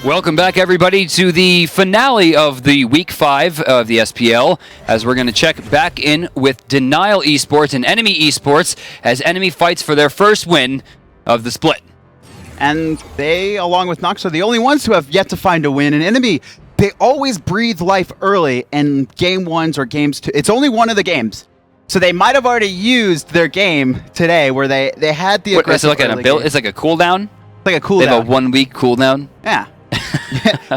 Welcome back, everybody, to the finale of the Week 5 of the SPL, as we're going to check back in with Denial Esports and Enemy Esports as Enemy fights for their first win of the split. And they, along with Nox, are the only ones who have yet to find a win. And Enemy, they always breathe life early in Game 1s or Games 2. It's only one of the games. So they might have already used their game today where they had the aggressive It's like a cooldown? It's like a cooldown. They have a 1 week cooldown? Yeah.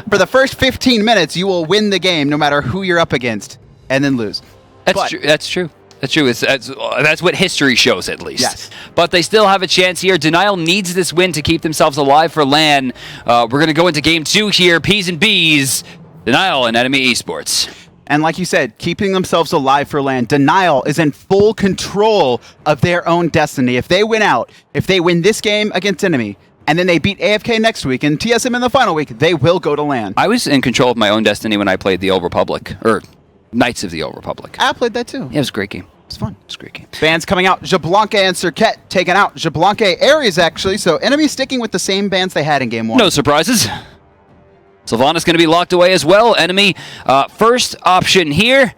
For the first 15 minutes, you will win the game no matter who you're up against, and then lose. That's true. That's true. That's what history shows, at least. Yes. But they still have a chance here. Denial needs this win to keep themselves alive for LAN. We're going to go into Game 2 here. P's and B's. Denial and Enemy Esports. And like you said, keeping themselves alive for LAN. Denial is in full control of their own destiny. If they win out, if they win this game against Enemy, and then they beat AFK next week and TSM in the final week, they will go to LAN. I was in control of my own destiny when I played the Old Republic, or Knights of the Old Republic. I played that too. Yeah, it was a great game. It's fun. It's a great game. Bans coming out. Jablanca and Cirquette taken out. Jablanca Ares, actually. So Enemy sticking with the same bans they had in Game 1. No surprises. Sylvana's going to be locked away as well. Enemy first option here.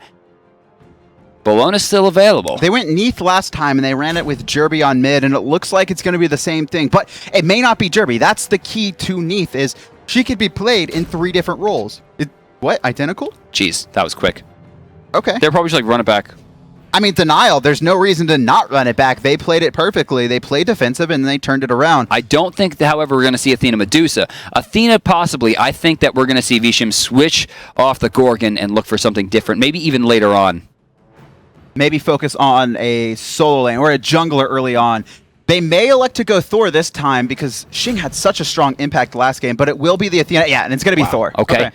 Bologna's still available. They went Neith last time, and they ran it with Jerby on mid, and it looks like it's going to be the same thing. But it may not be Jerby. That's the key to Neith, is she could be played in 3 different roles. What? Identical? Jeez, that was quick. Okay. They're probably just like, run it back. I mean, Denial, there's no reason to not run it back. They played it perfectly. They played defensive, and they turned it around. I don't think, however, we're going to see Athena Medusa. Athena, possibly. I think that we're going to see Vishim switch off the Gorgon and look for something different, maybe even later on. Maybe focus on a solo lane or a jungler early on. They may elect to go Thor this time because Xing had such a strong impact last game, but it will be the Athena. Yeah, and it's going to be Thor. Okay.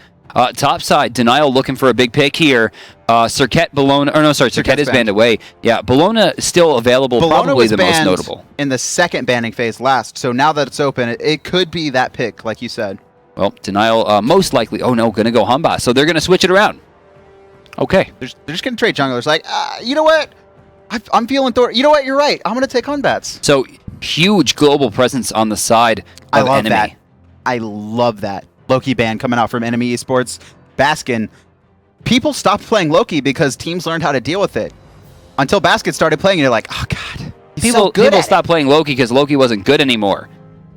Top side, Denial looking for a big pick here. Cirquette, Bologna, or no, sorry, Cirquette is banned away. Yeah, Bologna is still available, probably the most notable. In the second banning phase last, so now that it's open, it could be that pick, like you said. Well, Denial most likely, oh no, going to go Humba, so they're going to switch it around. Okay. They're just going to trade junglers. Like, you know what? I'm feeling Thor. You know what? You're right. I'm going to take on Batz. So, huge global presence on the side of Enemy. That. I love that. Loki ban coming out from Enemy Esports. Baskin. People stopped playing Loki because teams learned how to deal with it. Until Baskin started playing, and you're like, oh, God. People stopped playing Loki because Loki wasn't good anymore.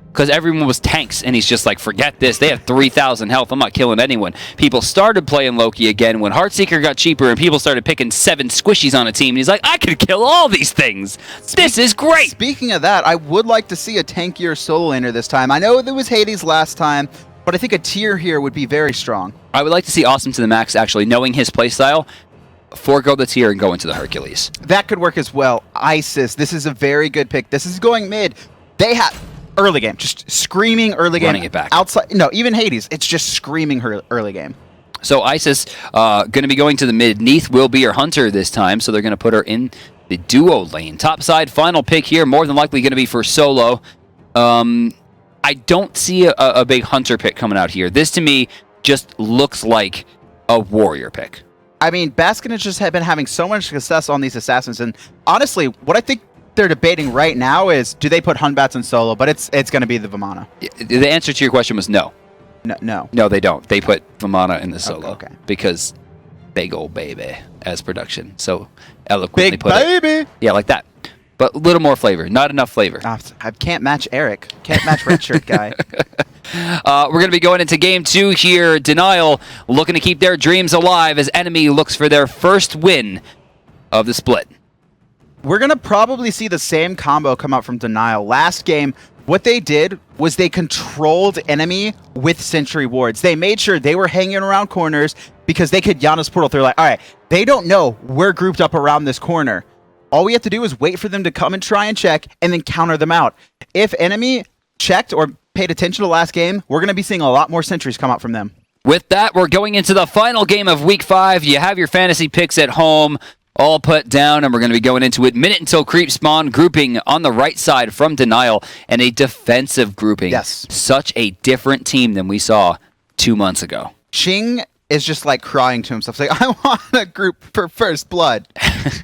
Because everyone was tanks, and he's just like, forget this. They have 3,000 health. I'm not killing anyone. People started playing Loki again when Heartseeker got cheaper, and people started picking 7 squishies on a team. And he's like, I could kill all these things. This is great. Speaking of that, I would like to see a tankier solo laner this time. I know there was Hades last time, but I think a tier here would be very strong. I would like to see Awesome to the max, actually, knowing his playstyle, forego the tier and go into the Hercules. That could work as well. Isis, this is a very good pick. This is going mid. They have... Early game, just screaming early game. Running it back. Outside, no, even Hades, it's just screaming her early game. So Isis going to be going to the mid. Neith will be her hunter this time, so they're going to put her in the duo lane. Top side, final pick here, more than likely going to be for solo. I don't see a big hunter pick coming out here. This, to me, just looks like a warrior pick. I mean, Baskin has just been having so much success on these assassins, and honestly, what I think they're debating right now is, do they put Hunbats in solo? But it's going to be the Vamana. The answer to your question was no. No. No, they don't. They put Vamana in the solo. Okay. Because big old baby as production. So eloquently big put baby. it. Yeah, like that. But a little more flavor. Not enough flavor. I can't match Eric. Can't match Red Shirt Guy. We're going to be going into Game 2 here. Denial looking to keep their dreams alive as Enemy looks for their first win of the split. We're going to probably see the same combo come out from Denial. Last game, what they did was they controlled Enemy with Sentry Wards. They made sure they were hanging around corners because they could Janus portal through. Like, all right, they don't know we're grouped up around this corner. All we have to do is wait for them to come and try and check and then counter them out. If Enemy checked or paid attention to last game, we're going to be seeing a lot more sentries come out from them. With that, we're going into the final game of Week 5. You have your fantasy picks at home. All put down, and we're going to be going into it. Minute until creep spawn, grouping on the right side from Denial, and a defensive grouping. Yes. Such a different team than we saw 2 months ago. Xing is just like crying to himself. He's like, I want a group for first blood.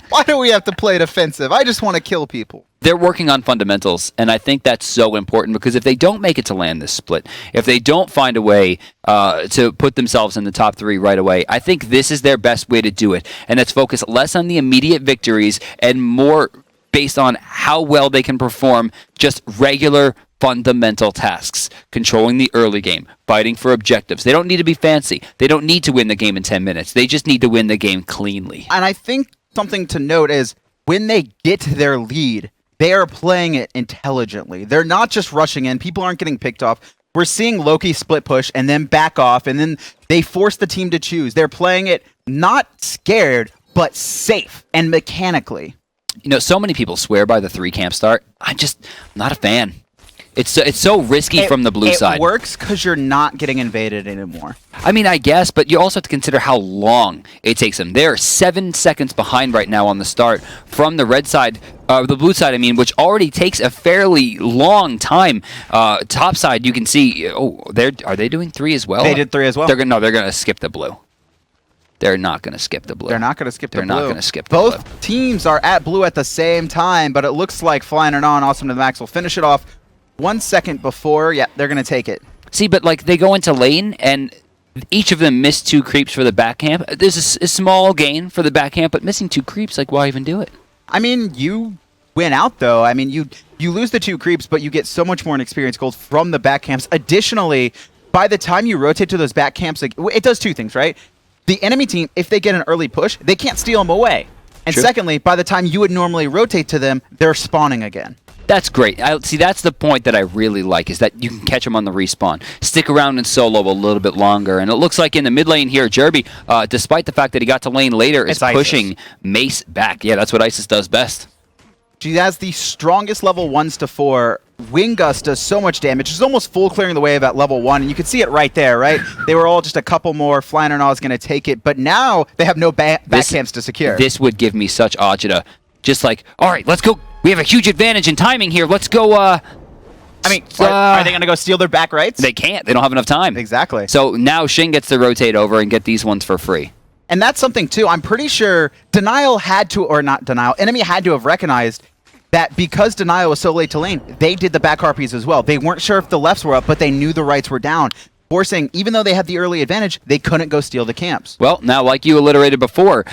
Why do we have to play defensive? I just want to kill people. they're working on fundamentals, and I think that's so important because if they don't make it to land this split, if they don't find a way to put themselves in the top 3 right away, I think this is their best way to do it, and it's focus less on the immediate victories and more based on how well they can perform just regular fundamental tasks, controlling the early game, fighting for objectives. They don't need to be fancy. They don't need to win the game in 10 minutes. They just need to win the game cleanly. And I think something to note is when they get their lead, they are playing it intelligently. They're not just rushing in. People aren't getting picked off. We're seeing Loki split push and then back off, and then they force the team to choose. They're playing it not scared, but safe and mechanically. You know, so many people swear by the 3 camp start. I'm not a fan. It's so risky from the blue side. It works because you're not getting invaded anymore. I mean, I guess, but you also have to consider how long it takes them. They're 7 seconds behind right now on the start from the red side, the blue side, I mean, which already takes a fairly long time. Top side, you can see. Oh, are they doing 3 as well? They did 3 as well. They're gonna skip the blue. They're not going to skip the blue. They're not going to skip the blue. They're not going to skip the blue. Both teams are at blue at the same time, but it looks like Flying and On, Awesome to the Max will finish it off 1 second before. Yeah, they're going to take it. See, but like they go into lane and each of them missed 2 creeps for the back camp. There's a small gain for the back camp, but missing 2 creeps, like why even do it? I mean, you win out though. I mean, you lose the 2 creeps, but you get so much more in experience gold from the back camps. Additionally, by the time you rotate to those back camps, like, it does 2 things, right? The enemy team, if they get an early push, they can't steal them away. And True. Secondly, by the time you would normally rotate to them, they're spawning again. That's great. See, that's the point that I really like, is that you can catch them on the respawn. Stick around in solo a little bit longer. And it looks like in the mid lane here, Jerby, despite the fact that he got to lane later, is pushing Mace back. Yeah, that's what Isis does best. She has the strongest level 1s to 4. Wing Gust does so much damage. She's almost full clearing the wave at level 1, and you can see it right there, right? They were all just a couple more. Flying or Not is going to take it, but now they have no back camps to secure. This would give me such agita. Just like, all right, let's go. We have a huge advantage in timing here. Let's go. I mean, are they going to go steal their back rights? They can't. They don't have enough time. Exactly. So now Shin gets to rotate over and get these ones for free. And that's something, too. I'm pretty sure Denial had to, or not Denial, Enemy had to have recognized that because Denial was so late to lane, they did the back harpies as well. They weren't sure if the lefts were up, but they knew the rights were down. Forcing, even though they had the early advantage, they couldn't go steal the camps. Well, now, like you alliterated before,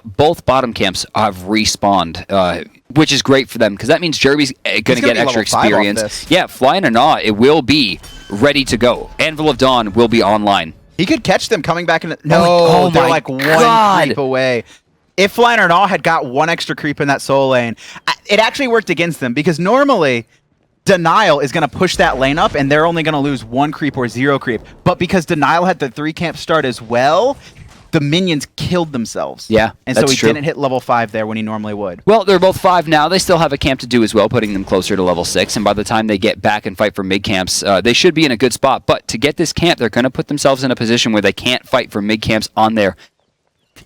both bottom camps have respawned, which is great for them, because that means Jerby's going to get extra experience. Yeah, Flying or Not, it will be ready to go. Anvil of Dawn will be online. He could catch them coming back in. No, they're like 1 creep away. If Flying or Not had got 1 extra creep in that soul lane, it actually worked against them, because normally Denial is going to push that lane up, and they're only going to lose 1 creep or 0 creep. But because Denial had the 3 camp start as well, the minions killed themselves. Yeah, and so he didn't hit level 5 there when he normally would. Well, they're both 5 now. They still have a camp to do as well, putting them closer to level 6. And by the time they get back and fight for mid camps, they should be in a good spot. But to get this camp, they're going to put themselves in a position where they can't fight for mid camps on their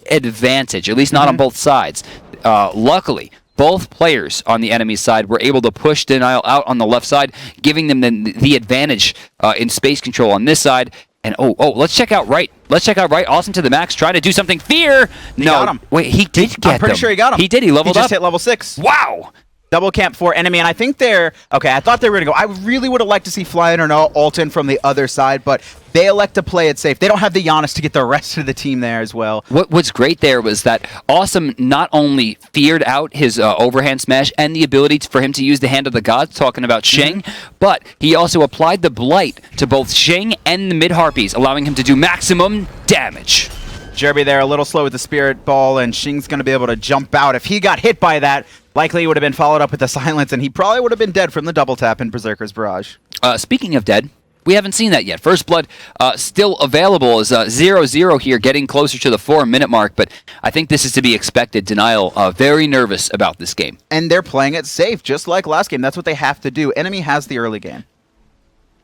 advantage, at least not on both sides. Luckily, both players on the enemy side were able to push Denial out on the left side, giving them the advantage in space control on this side. And let's check out right. Let's check out right. Awesome to the Max, trying to do something. Fear. He got him. Wait, he did get him. I'm pretty sure he got him. He did. He leveled up. He up. just hit level 6. Wow. Double camp for enemy, and I think they're... Okay, I thought they were going to go. I really would have liked to see Flying or No ult in from the other side, but they elect to play it safe. They don't have the Janus to get the rest of the team there as well. What's great there was that Awesome not only feared out his overhand smash and the ability for him to use the Hand of the Gods, talking about Shing, but he also applied the Blight to both Shing and the mid-harpies, allowing him to do maximum damage. Jerby there a little slow with the Spirit Ball, and Shing's going to be able to jump out. If he got hit by that, likely he would have been followed up with the silence, and he probably would have been dead from the double tap in Berserker's Barrage. Speaking of dead, we haven't seen that yet. First Blood still available as 0-0 here, getting closer to the 4-minute mark, but I think this is to be expected. Denial very nervous about this game. And they're playing it safe, just like last game. That's what they have to do. Enemy has the early game.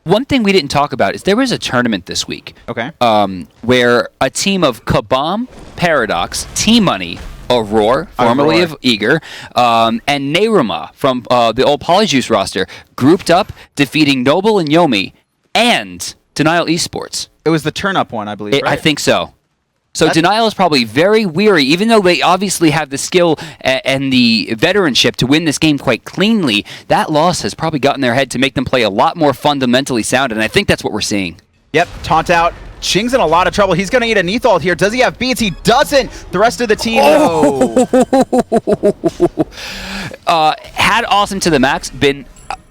One thing we didn't talk about is there was a tournament this week. Okay. Where a team of Kabam, Paradox, T-Money, Aurora, formerly of Eager, and Neyruma from the old Polyjuice roster grouped up, defeating Noble and Yomi and Denial Esports. It was the turn-up one, I believe, right? I think so. So Denial is probably very weary, even though they obviously have the skill and the veteranship to win this game quite cleanly. That loss has probably gotten their head to make them play a lot more fundamentally sound, and I think that's what we're seeing. Yep, taunt out. Shing's in a lot of trouble. He's going to eat a Neith ult here. Does he have beats? He doesn't. The rest of the team, no. Had Awesome to the max been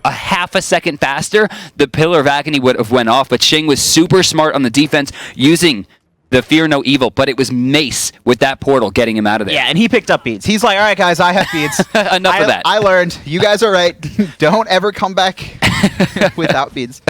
a half a second faster, the Pillar of Agony would have went off, but Shing was super smart on the defense using the Fear No Evil, but it was Mace with that portal getting him out of there. Yeah, and he picked up beats. He's like, all right, guys, I have beats. Enough of that. I learned. You guys are right. Don't ever come back without beats.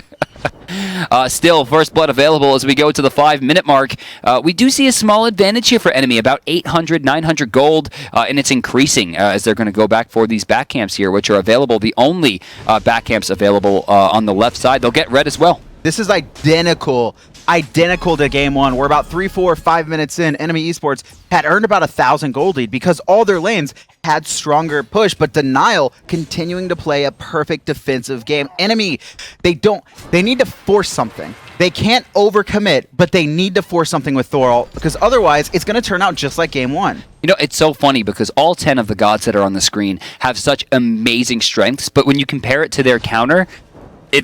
Still, first blood available as we go to the 5-minute mark. We do see a small advantage here for enemy, about 800, 900 gold, and it's increasing as they're going to go back for these back camps here, which are available, the only back camps available on the left side. They'll get red as well. This is identical to game one. We're about 3, 4, 5 minutes in. Enemy Esports had earned about 1,000 gold lead because all their lanes had stronger push, but Denial continuing to play a perfect defensive game. Enemy, they need to force something. They can't overcommit, but they need to force something with Thor because otherwise it's going to turn out just like game one. You know, it's so funny because all 10 of the gods that are on the screen have such amazing strengths, but when you compare it to their counter,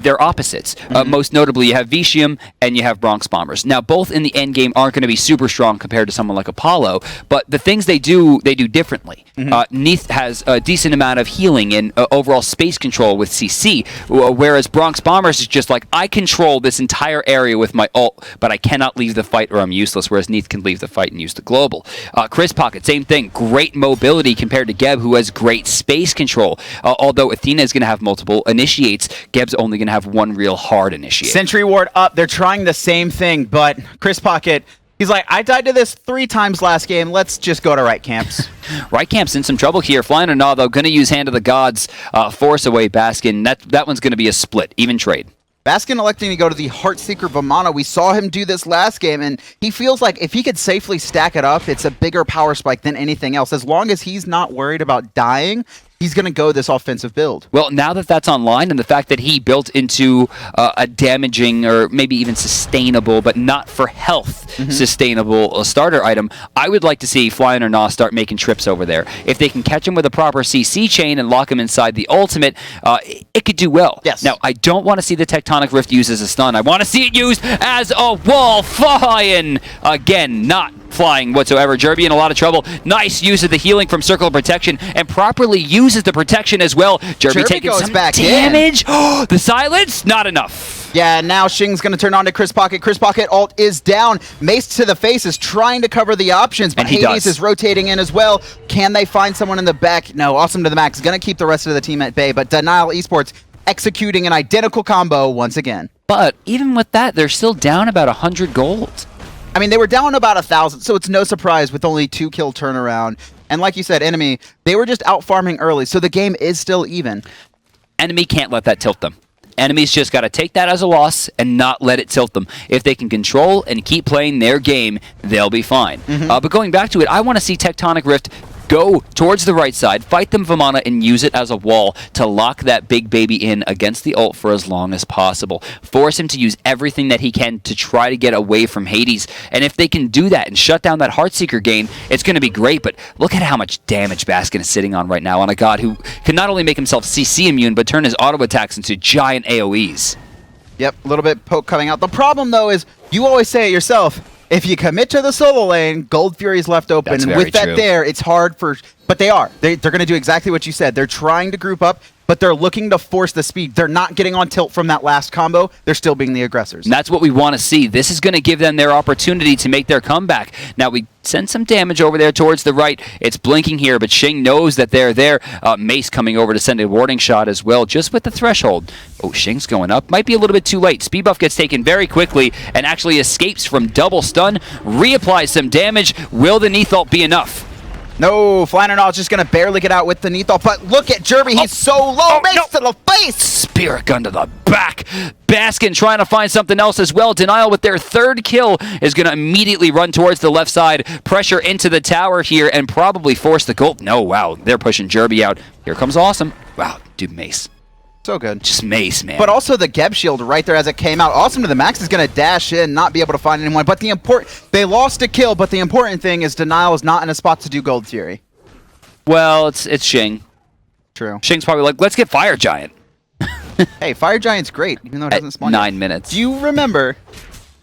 they're opposites. Most notably, you have Vitium and you have Bronx Bombers. Now, both in the end game aren't going to be super strong compared to someone like Apollo, but the things they do differently. Neith has a decent amount of healing and overall space control with CC, whereas Bronx Bombers is just like, I control this entire area with my ult, but I cannot leave the fight or I'm useless, whereas Neith can leave the fight and use the global. Chris Pocket, same thing. Great mobility compared to Geb, who has great space control. Although Athena is going to have multiple initiates, Geb's only going to have one real hard initiate. Sentry ward up. They're trying the same thing, but Chris Pocket, he's like, I died to this 3 times last game. Let's just go to right camps. Right camp's in some trouble here. Flying or not, though, going to use Hand of the Gods, force away Baskin. That one's going to be a split, even trade. Baskin electing to go to the Heartseeker Vamana. We saw him do this last game, and he feels like if he could safely stack it up, it's a bigger power spike than anything else. As long as he's not worried about dying, he's going to go this offensive build. Well, now that that's online and the fact that he built into a damaging or maybe even sustainable, but not for health, sustainable starter item, I would like to see Flying or Nah start making trips over there. If they can catch him with a proper CC chain and lock him inside the ultimate, it could do well. Yes. Now, I don't want to see the Tectonic Rift used as a stun. I want to see it used as a wall. Flying! Again, not flying whatsoever. Jerby in a lot of trouble. Nice use of the healing from Circle of Protection and properly uses the protection as well. Jerby taking some damage. The silence, not enough. Yeah, now Shing's going to turn on to Chris Pocket. Chris Pocket ult is down. Mace to the face is trying to cover the options, but Hades is rotating in as well. Can they find someone in the back? No, Awesome to the max is going to keep the rest of the team at bay, but Denial Esports executing an identical combo once again. But even with that, they're still down about 100 gold. I mean, they were down about 1,000, so it's no surprise with only 2 kill turnaround. And like you said, Enemy, they were just out farming early, so the game is still even. Enemy can't let that tilt them. Enemy's just got to take that as a loss and not let it tilt them. If they can control and keep playing their game, they'll be fine. But going back to it, I want to see Tectonic Rift go towards the right side, fight them Vamana, and use it as a wall to lock that big baby in against the ult for as long as possible. Force him to use everything that he can to try to get away from Hades. And if they can do that and shut down that Heartseeker gain, it's going to be great. But look at how much damage Baskin is sitting on right now on a god who can not only make himself CC immune, but turn his auto attacks into giant AoEs. Yep, a little bit poke coming out. The problem, though, is you always say it yourself. If you commit to the solo lane, Gold Fury's left open. That's and very with that true. there, it's hard for... But they are. They're going to do exactly what you said. They're trying to group up, but they're looking to force the speed. They're not getting on tilt from that last combo. They're still being the aggressors. And that's what we want to see. This is going to give them their opportunity to make their comeback. Now, we send some damage over there towards the right. It's blinking here, but Shing knows that they're there. Mace coming over to send a warning shot as well, just with the threshold. Oh, Shing's going up. Might be a little bit too late. Speed buff gets taken very quickly and actually escapes from double stun. Reapplies some damage. Will the Neith ult be enough? No, Flannery just going to barely get out with the Neith ult, but look at Jerby. He's so low. Mace to the face. Spirit gun to the back. Baskin trying to find something else as well. Denial with their 3rd kill is going to immediately run towards the left side, pressure into the tower here, and probably force the gold. No, wow, they're pushing Jerby out. Here comes Awesome. Wow, dude, Mace. So good. Just Mace, man. But also the Geb shield right there as it came out. Awesome to the max is going to dash in, not be able to find anyone. But they lost a kill, but the important thing is Denial is not in a spot to do Gold Fury. Well, it's Xing. True. Xing's probably like, let's get Fire Giant. Hey, Fire Giant's great, even though it doesn't spawn 9 yet. minutes. Do you remember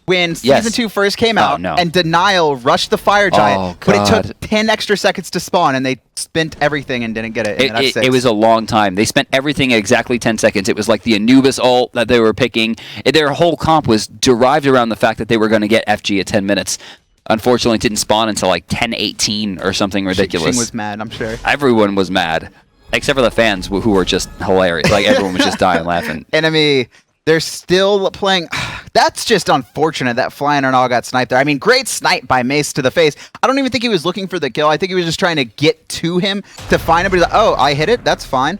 when Season 2 first came out and Denial rushed the Fire Giant, but it took 10 extra seconds to spawn and they spent everything and didn't get it in F6? It was a long time. They spent everything at exactly 10 seconds. It was like the Anubis ult that they were picking. Their whole comp was derived around the fact that they were going to get FG at 10 minutes. Unfortunately, it didn't spawn until like 10:18 or something ridiculous. Xing was mad, I'm sure. Everyone was mad, except for the fans who were just hilarious. Like, everyone was just dying laughing. Enemy, they're still playing. That's just unfortunate that Flying or All got sniped there. I mean, great snipe by Mace to the face. I don't even think he was looking for the kill. I think he was just trying to get to him to find him. But he's like, oh, I hit it. That's fine.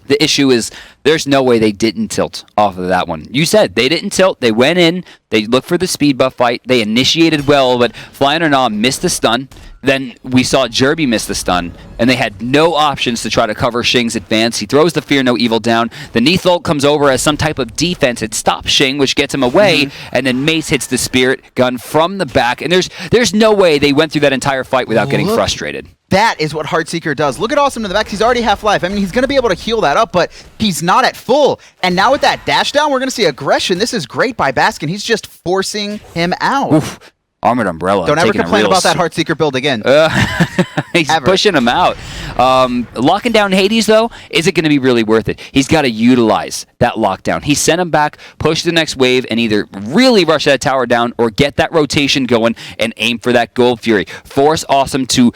The issue is there's no way they didn't tilt off of that one. You said they didn't tilt. They went in. They looked for the speed buff fight. They initiated well, but Flying or Not missed the stun. Then we saw Jerby miss the stun, and they had no options to try to cover Xing's advance. He throws the Fear No Evil down. The Neith ult comes over as some type of defense. It stops Xing, which gets him away, and then Mace hits the Spirit Gun from the back. And there's no way they went through that entire fight without getting frustrated. That is what Heartseeker does. Look at Awesome to the back. He's already half life. I mean, he's going to be able to heal that up, but he's not at full. And now with that dash down, we're going to see aggression. This is great by Baskin. He's just forcing him out. Oof. Armored Umbrella. Don't ever complain about that Heartseeker build again. He's pushing him out. Locking down Hades, though, isn't going to be really worth it. He's got to utilize that lockdown. He sent him back, push the next wave, and either really rush that tower down or get that rotation going and aim for that Gold Fury. Force Awesome to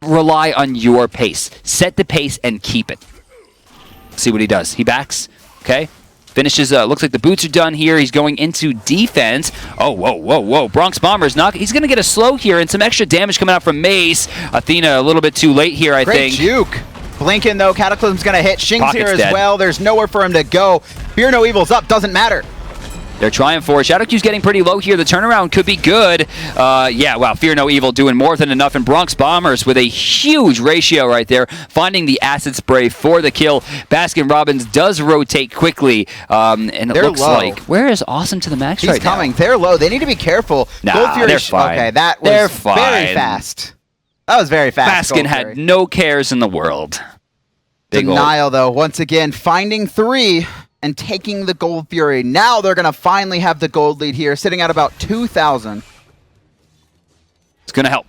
rely on your pace. Set the pace and keep it. See what he does. He backs. Okay. Finishes, looks like the boots are done here. He's going into defense. Oh, whoa. Bronx Bomber's not. He's going to get a slow here and some extra damage coming out from Mace. Athena a little bit too late here, I think. Great juke. Blinking, though. Cataclysm's going to hit. Xing's Pocket's here as dead. well. There's nowhere for him to go. Fear No Evil's up. Doesn't matter. They're trying for it. Shadow Q's getting pretty low here. The turnaround could be good. Yeah, wow. Fear No Evil doing more than enough. And Bronx Bombers with a huge ratio right there, finding the acid spray for the kill. Baskin Robbins does rotate quickly. And it looks like, where is Awesome to the max right now? He's coming. They're low. They need to be careful. Nah, they're fine. Okay, that was very fast. That was very fast. Baskin had no cares in the world. Denial, though, once again, finding 3 and taking the Gold Fury. Now they're going to finally have the gold lead here, sitting at about 2,000. It's going to help.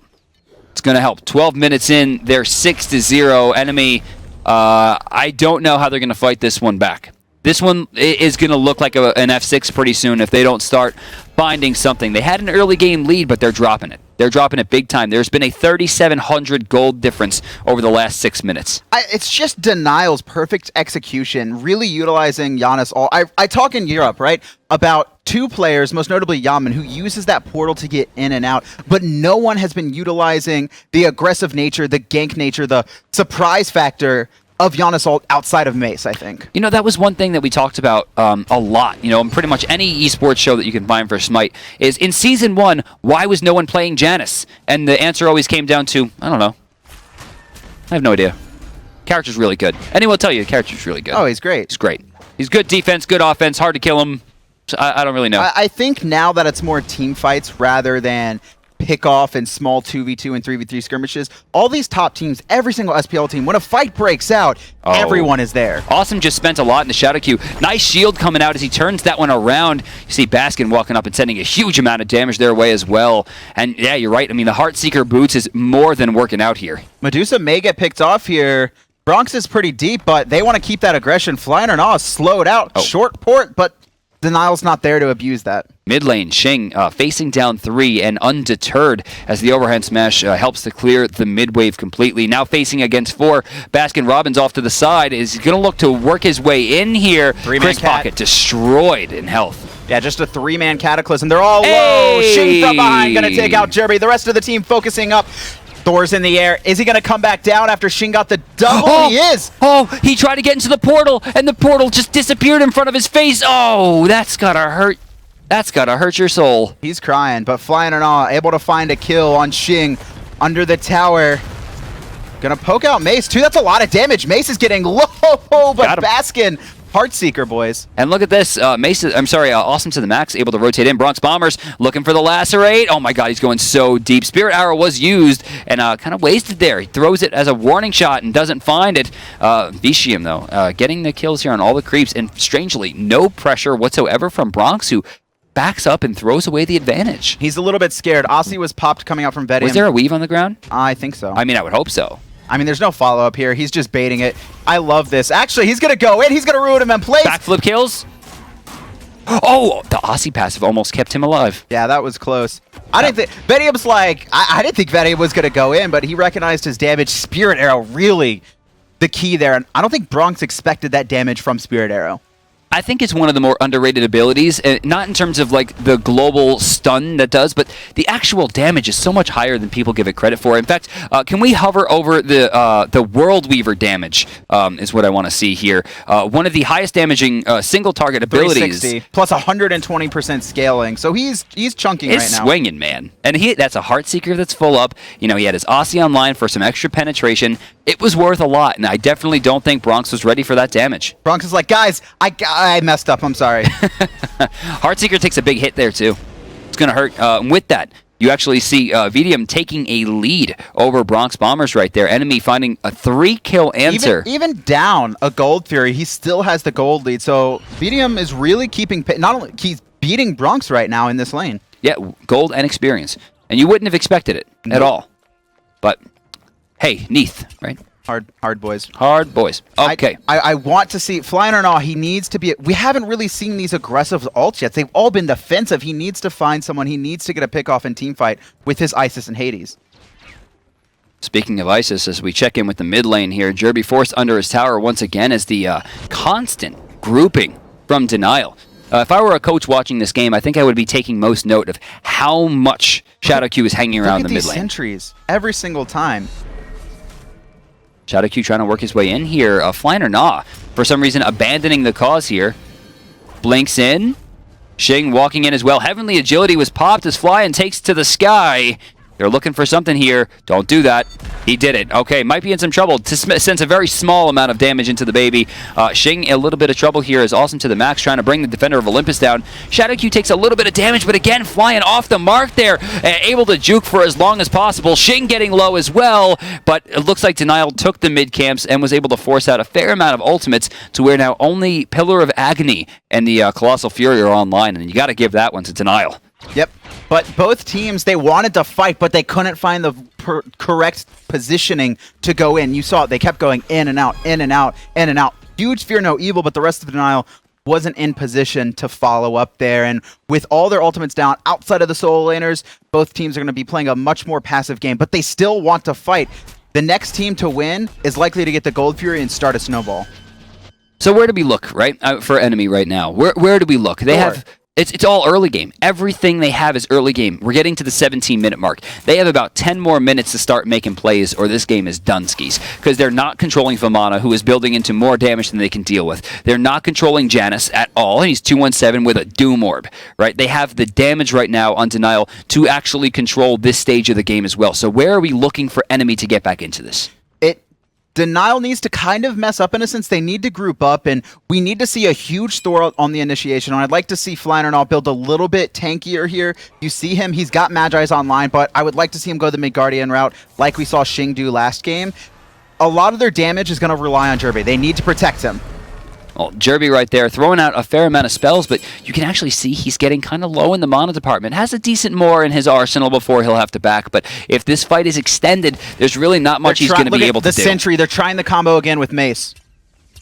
It's going to help. 12 minutes in, they're 6-0. Enemy, I don't know how they're going to fight this one back. This one is going to look like an F6 pretty soon if they don't start finding something. They had an early game lead, but they're dropping it. They're dropping it big time. There's been a 3,700 gold difference over the last 6 minutes. It's just Denial's perfect execution, really utilizing Janus. I talk in Europe, right, about 2 players, most notably Yaman, who uses that portal to get in and out, but no one has been utilizing the aggressive nature, the gank nature, the surprise factor of Janus ult outside of Mace, I think. You know, that was one thing that we talked about a lot, you know, in pretty much any esports show that you can find for Smite, is in Season 1, why was no one playing Janus? And the answer always came down to, I don't know. I have no idea. Character's really good. Anyone will tell you, the character's really good. Oh, he's great. He's great. He's good defense, good offense, hard to kill him. So I don't really know. I think now that it's more team fights rather than pick off in small 2v2 and 3v3 skirmishes, all these top teams, every single SPL team, when a fight breaks out, everyone is there. Awesome just spent a lot in the Shadow Q. Nice shield coming out as he turns that one around. You see Baskin walking up and sending a huge amount of damage their way as well. And yeah, you're right. I mean, the Heartseeker boots is more than working out here. Medusa may get picked off here. Bronx is pretty deep, but they want to keep that aggression. Flying or Not slowed out. Short port, but Denial's not there to abuse that. Mid lane, Xing facing down 3 and undeterred as the overhand smash helps to clear the mid wave completely. Now facing against 4, Baskin Robbins off to the side is going to look to work his way in here. Chris Pocket destroyed in health. Yeah, just a 3-man Cataclysm. They're all low. Xing from behind going to take out Jerby. The rest of the team focusing up. Thor's in the air. Is he going to come back down after Xing got the double? He is. Oh, he tried to get into the portal, and the portal just disappeared in front of his face. Oh, that's got to hurt. That's got to hurt your soul. He's crying, but Flying or Not able to find a kill on Xing under the tower. Gonna poke out Mace, too. That's a lot of damage. Mace is getting low, but Baskin Heartseeker, boys. And look at this. Awesome to the max, able to rotate in. Bronx Bombers looking for the lacerate. Oh my god, he's going so deep. Spirit Arrow was used and kind of wasted there. He throws it as a warning shot and doesn't find it. Vicium, though, getting the kills here on all the creeps. And strangely, no pressure whatsoever from Bronx, who backs up and throws away the advantage. He's a little bit scared. Aussie was popped coming out from Vedium. Was there a weave on the ground? I think so. I mean, I would hope so. I mean, there's no follow-up here. He's just baiting it. I love this. Actually, he's going to go in. He's going to ruin him in place. Backflip kills. Oh, the Aussie passive almost kept him alive. Yeah, that was close. I didn't think Vedium's like, I didn't think Vedium was going to go in, but he recognized his damage. Spirit Arrow really the key there. And I don't think Bronx expected that damage from Spirit Arrow. I think it's one of the more underrated abilities, not in terms of like the global stun that does, but the actual damage is so much higher than people give it credit for. In fact, can we hover over the World Weaver damage is what I want to see here. One of the highest damaging single target abilities. 360 plus 120% scaling. So he's chunking right now. It's swinging, man. And that's a Heartseeker that's full up. You know, he had his Aussie online for some extra penetration. It was worth a lot, and I definitely don't think Bronx was ready for that damage. Bronx is like, guys, I messed up. I'm sorry. Heartseeker takes a big hit there, too. It's going to hurt. With that, you actually see Vedium taking a lead over Bronx Bombers right there. Enemy finding a 3-kill answer. Even down a Gold Fury, he still has the gold lead. So Vedium is really keeping... Not only he's beating Bronx right now in this lane. Yeah, gold and experience. And you wouldn't have expected it at all. But, hey, Neith, right? Hard boys. Hard boys. Okay. I want to see, flying or not, he needs to be, we haven't really seen these aggressive ults yet. They've all been defensive. He needs to find someone. He needs to get a pick off in team fight with his Isis and Hades. Speaking of Isis, as we check in with the mid lane here, Jerby forced under his tower once again as the constant grouping from Denial. If I were a coach watching this game, I think I would be taking most note of how much Shadowq is hanging around the mid lane. Look at these sentries every single time. Shadowq trying to work his way in here. Flying or nah, for some reason abandoning the cause here. Blinks in. Xing walking in as well. Heavenly Agility was popped as Flyin takes to the sky. They're looking for something here. Don't do that. He did it. Okay, might be in some trouble. Sends a very small amount of damage into the baby. Xing a little bit of trouble here is Awesome to the max, trying to bring the Defender of Olympus down. Shadowq takes a little bit of damage, but again, flying off the mark there. Able to juke for as long as possible. Xing getting low as well, but it looks like Denial took the mid camps and was able to force out a fair amount of ultimates to where now only Pillar of Agony and the Colossal Fury are online, and you got to give that one to Denial. Yep. But both teams, they wanted to fight, but they couldn't find the correct positioning to go in. You saw it. They kept going in and out, in and out, in and out. Huge Fear No Evil, but the rest of Denial wasn't in position to follow up there. And with all their ultimates down outside of the solo laners, both teams are going to be playing a much more passive game, but they still want to fight. The next team to win is likely to get the Gold Fury and start a snowball. So where do we look, right, for enemy right now? Where do we look? They have... It's all early game. Everything they have is early game. We're getting to the 17-minute mark. They have about 10 more minutes to start making plays, or this game is done skis. Because they're not controlling Vamana, who is building into more damage than they can deal with. They're not controlling Janus at all. He's 217 with a Doom Orb, right? They have the damage right now on Denial to actually control this stage of the game as well. So where are we looking for enemy to get back into this? Denial needs to kind of mess up in a sense. They need to group up, and we need to see a huge Thor on the initiation. And I'd like to see Flannernaut build a little bit tankier here. You see him, he's got Magi's online, but I would like to see him go the mid-Guardian route like we saw Xing do last game. A lot of their damage is going to rely on Jerby. They need to protect him. Well, Jerby right there throwing out a fair amount of spells, but you can actually see he's getting kind of low in the mana department. Has a decent more in his arsenal before he'll have to back, but if this fight is extended, there's really not much he's going to be able to do. The Sentry, they're trying the combo again with Mace.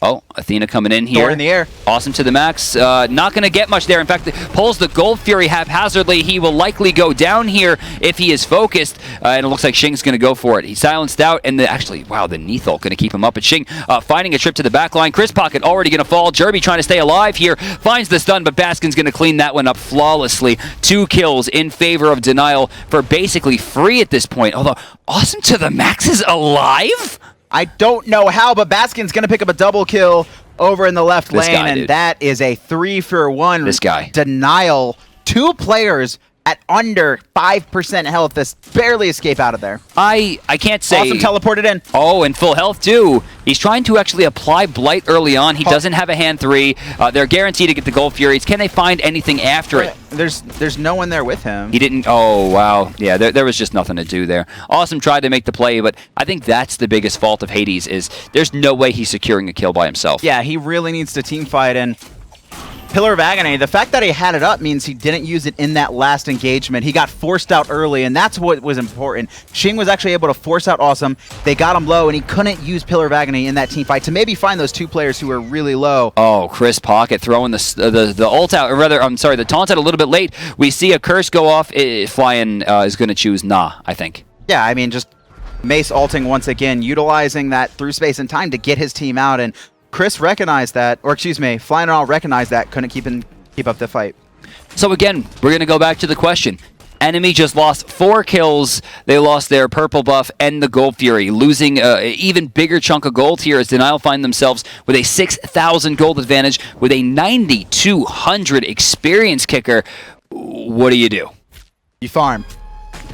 Oh, Athena coming in here. Thor in the air. Awesome to the max. Not going to get much there. In fact, pulls the Gold Fury haphazardly. He will likely go down here if he is focused. And it looks like Xing's going to go for it. He's silenced out. And actually, wow, the Neith ult going to keep him up. But Xing finding a trip to the back line. Chris Pocket already going to fall. Jerby trying to stay alive here. Finds the stun, but Baskin's going to clean that one up flawlessly. 2 kills in favor of Denial for basically free at this point. Although, Awesome to the max is alive? I don't know how, but Baskin's going to pick up a double kill over in the left lane, and that is a 3-for-1. This guy. Denial. 2 players at under 5% health to barely escape out of there. I can't say... Awesome teleported in. Oh, and full health too. He's trying to actually apply Blight early on. He doesn't have a hand 3. They're guaranteed to get the Gold Furies. Can they find anything after it? There's no one there with him. He didn't... Oh, wow. Yeah, there was just nothing to do there. Awesome tried to make the play, but I think that's the biggest fault of Hades is there's no way he's securing a kill by himself. Yeah, he really needs to team fight, and Pillar of Agony, the fact that he had it up means he didn't use it in that last engagement. He got forced out early, and that's what was important. Xing was actually able to force out Awesome. They got him low, and he couldn't use Pillar of Agony in that team fight to maybe find those 2 players who were really low. Oh, Chris Pocket throwing the ult out, or rather, I'm sorry, the taunt out a little bit late. We see a curse go off. Flying is going to choose Nah, I think. Yeah, I mean, just Mace ulting once again, utilizing that through space and time to get his team out, and Chris recognized that, or excuse me, Flying all recognized that, couldn't keep up the fight. So again, we're going to go back to the question. Enemy just lost 4 kills. They lost their purple buff and the Gold Fury, losing an even bigger chunk of gold here as Denial find themselves with a 6,000 gold advantage with a 9,200 experience kicker. What do? You farm.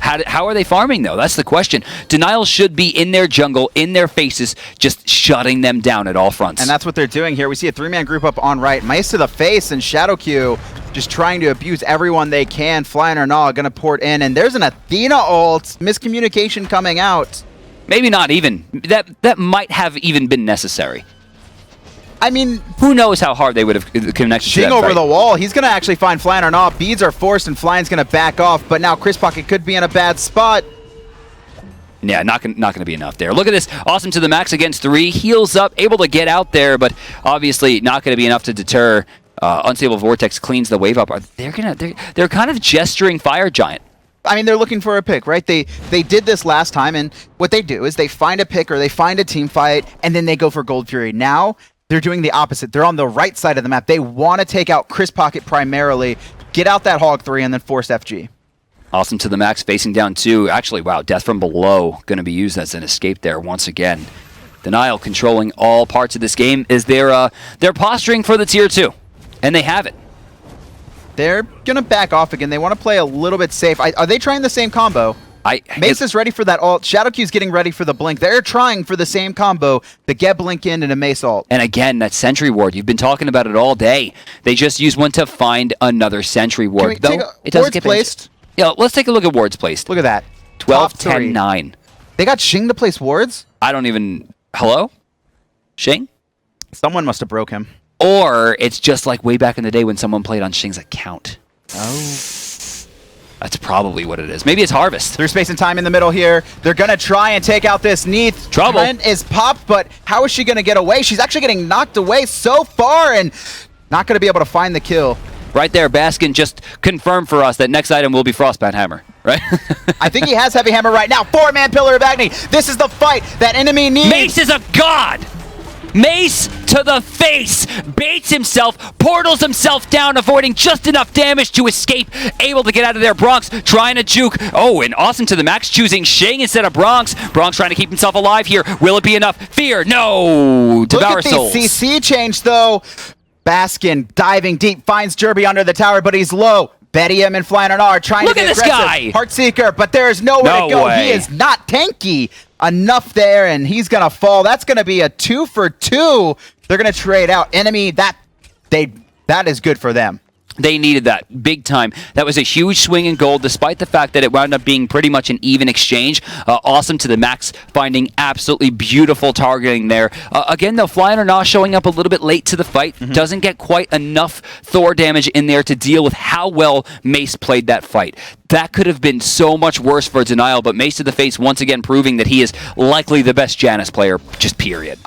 How are they farming, though? That's the question. Denial should be in their jungle, in their faces, just shutting them down at all fronts. And that's what they're doing here. We see a 3-man group up on right. Mace to the face and Shadowq just trying to abuse everyone they can. Flying or Nah going to port in. And there's an Athena ult. Miscommunication coming out. Maybe not even. That might have even been necessary. I mean, who knows how hard they would have connected to that over fight. the wall. He's going to actually find Flying or Nah. Beads are forced and Flying's going to back off. But now Chris Pocket could be in a bad spot. Yeah, not gonna be enough there. Look at this. Awesome to the max against 3. Heals up, able to get out there, but obviously not going to be enough to deter. Unstable Vortex cleans the wave up. They're kind of gesturing Fire Giant. I mean, they're looking for a pick, right? They did this last time, and what they do is they find a pick or they find a team fight, and then they go for Gold Fury. Now, they're doing the opposite. They're on the right side of the map. They want to take out Chris Pocket primarily, get out that Hog 3, and then force FG. Awesome to the max, facing down 2. Actually, wow, Death from Below going to be used as an escape there once again. Denial controlling all parts of this game is they're posturing for the tier 2, and they have it. They're going to back off again. They want to play a little bit safe. Are they trying the same combo? Mace is ready for that ult. Shadowq's getting ready for the blink. They're trying for the same combo, the get blink in and a Mace ult. And again, that sentry ward, you've been talking about it all day. They just use one to find another sentry ward. It doesn't get placed. Yeah, let's take a look at wards placed. Look at that. 12, 10, 9. They got Xing to place wards? I don't even... Hello? Xing? Someone must have broke him. Or it's just like way back in the day when someone played on Xing's account. Oh. That's probably what it is. Maybe it's Harvest. There's space and time in the middle here. They're going to try and take out this Neith. Trouble. Trent is popped, but how is she going to get away? She's actually getting knocked away so far and not going to be able to find the kill. Right there, Baskin just confirmed for us that next item will be Frostbound Hammer, right? I think he has Heavy Hammer right now. 4-man Pillar of Agony. This is the fight that enemy needs. Mace is a god! Mace to the face, baits himself, portals himself down, avoiding just enough damage to escape, able to get out of there. Bronx trying to juke. Oh, and Awesome to the max, choosing Xing instead of Bronx. Bronx trying to keep himself alive here. Will it be enough? Fear, no! Devour Souls. Look at the CC change, though. Baskin diving deep, finds Jerby under the tower, but he's low. Betty M and Flying are trying to get aggressive. Look at this guy! Heartseeker, but there's nowhere to go. He is not tanky enough there, and he's going to fall. That's going to be a 2 for 2. They're going to trade out. Enemy, that is good for them. They needed that big time. That was a huge swing in gold, despite the fact that it wound up being pretty much an even exchange. Awesome to the max, finding absolutely beautiful targeting there. Again, though, Flying or Not showing up a little bit late to the fight. Doesn't get quite enough Thor damage in there to deal with how well Mace played that fight. That could have been so much worse for Denial, but Mace to the face once again proving that he is likely the best Janus player, just period.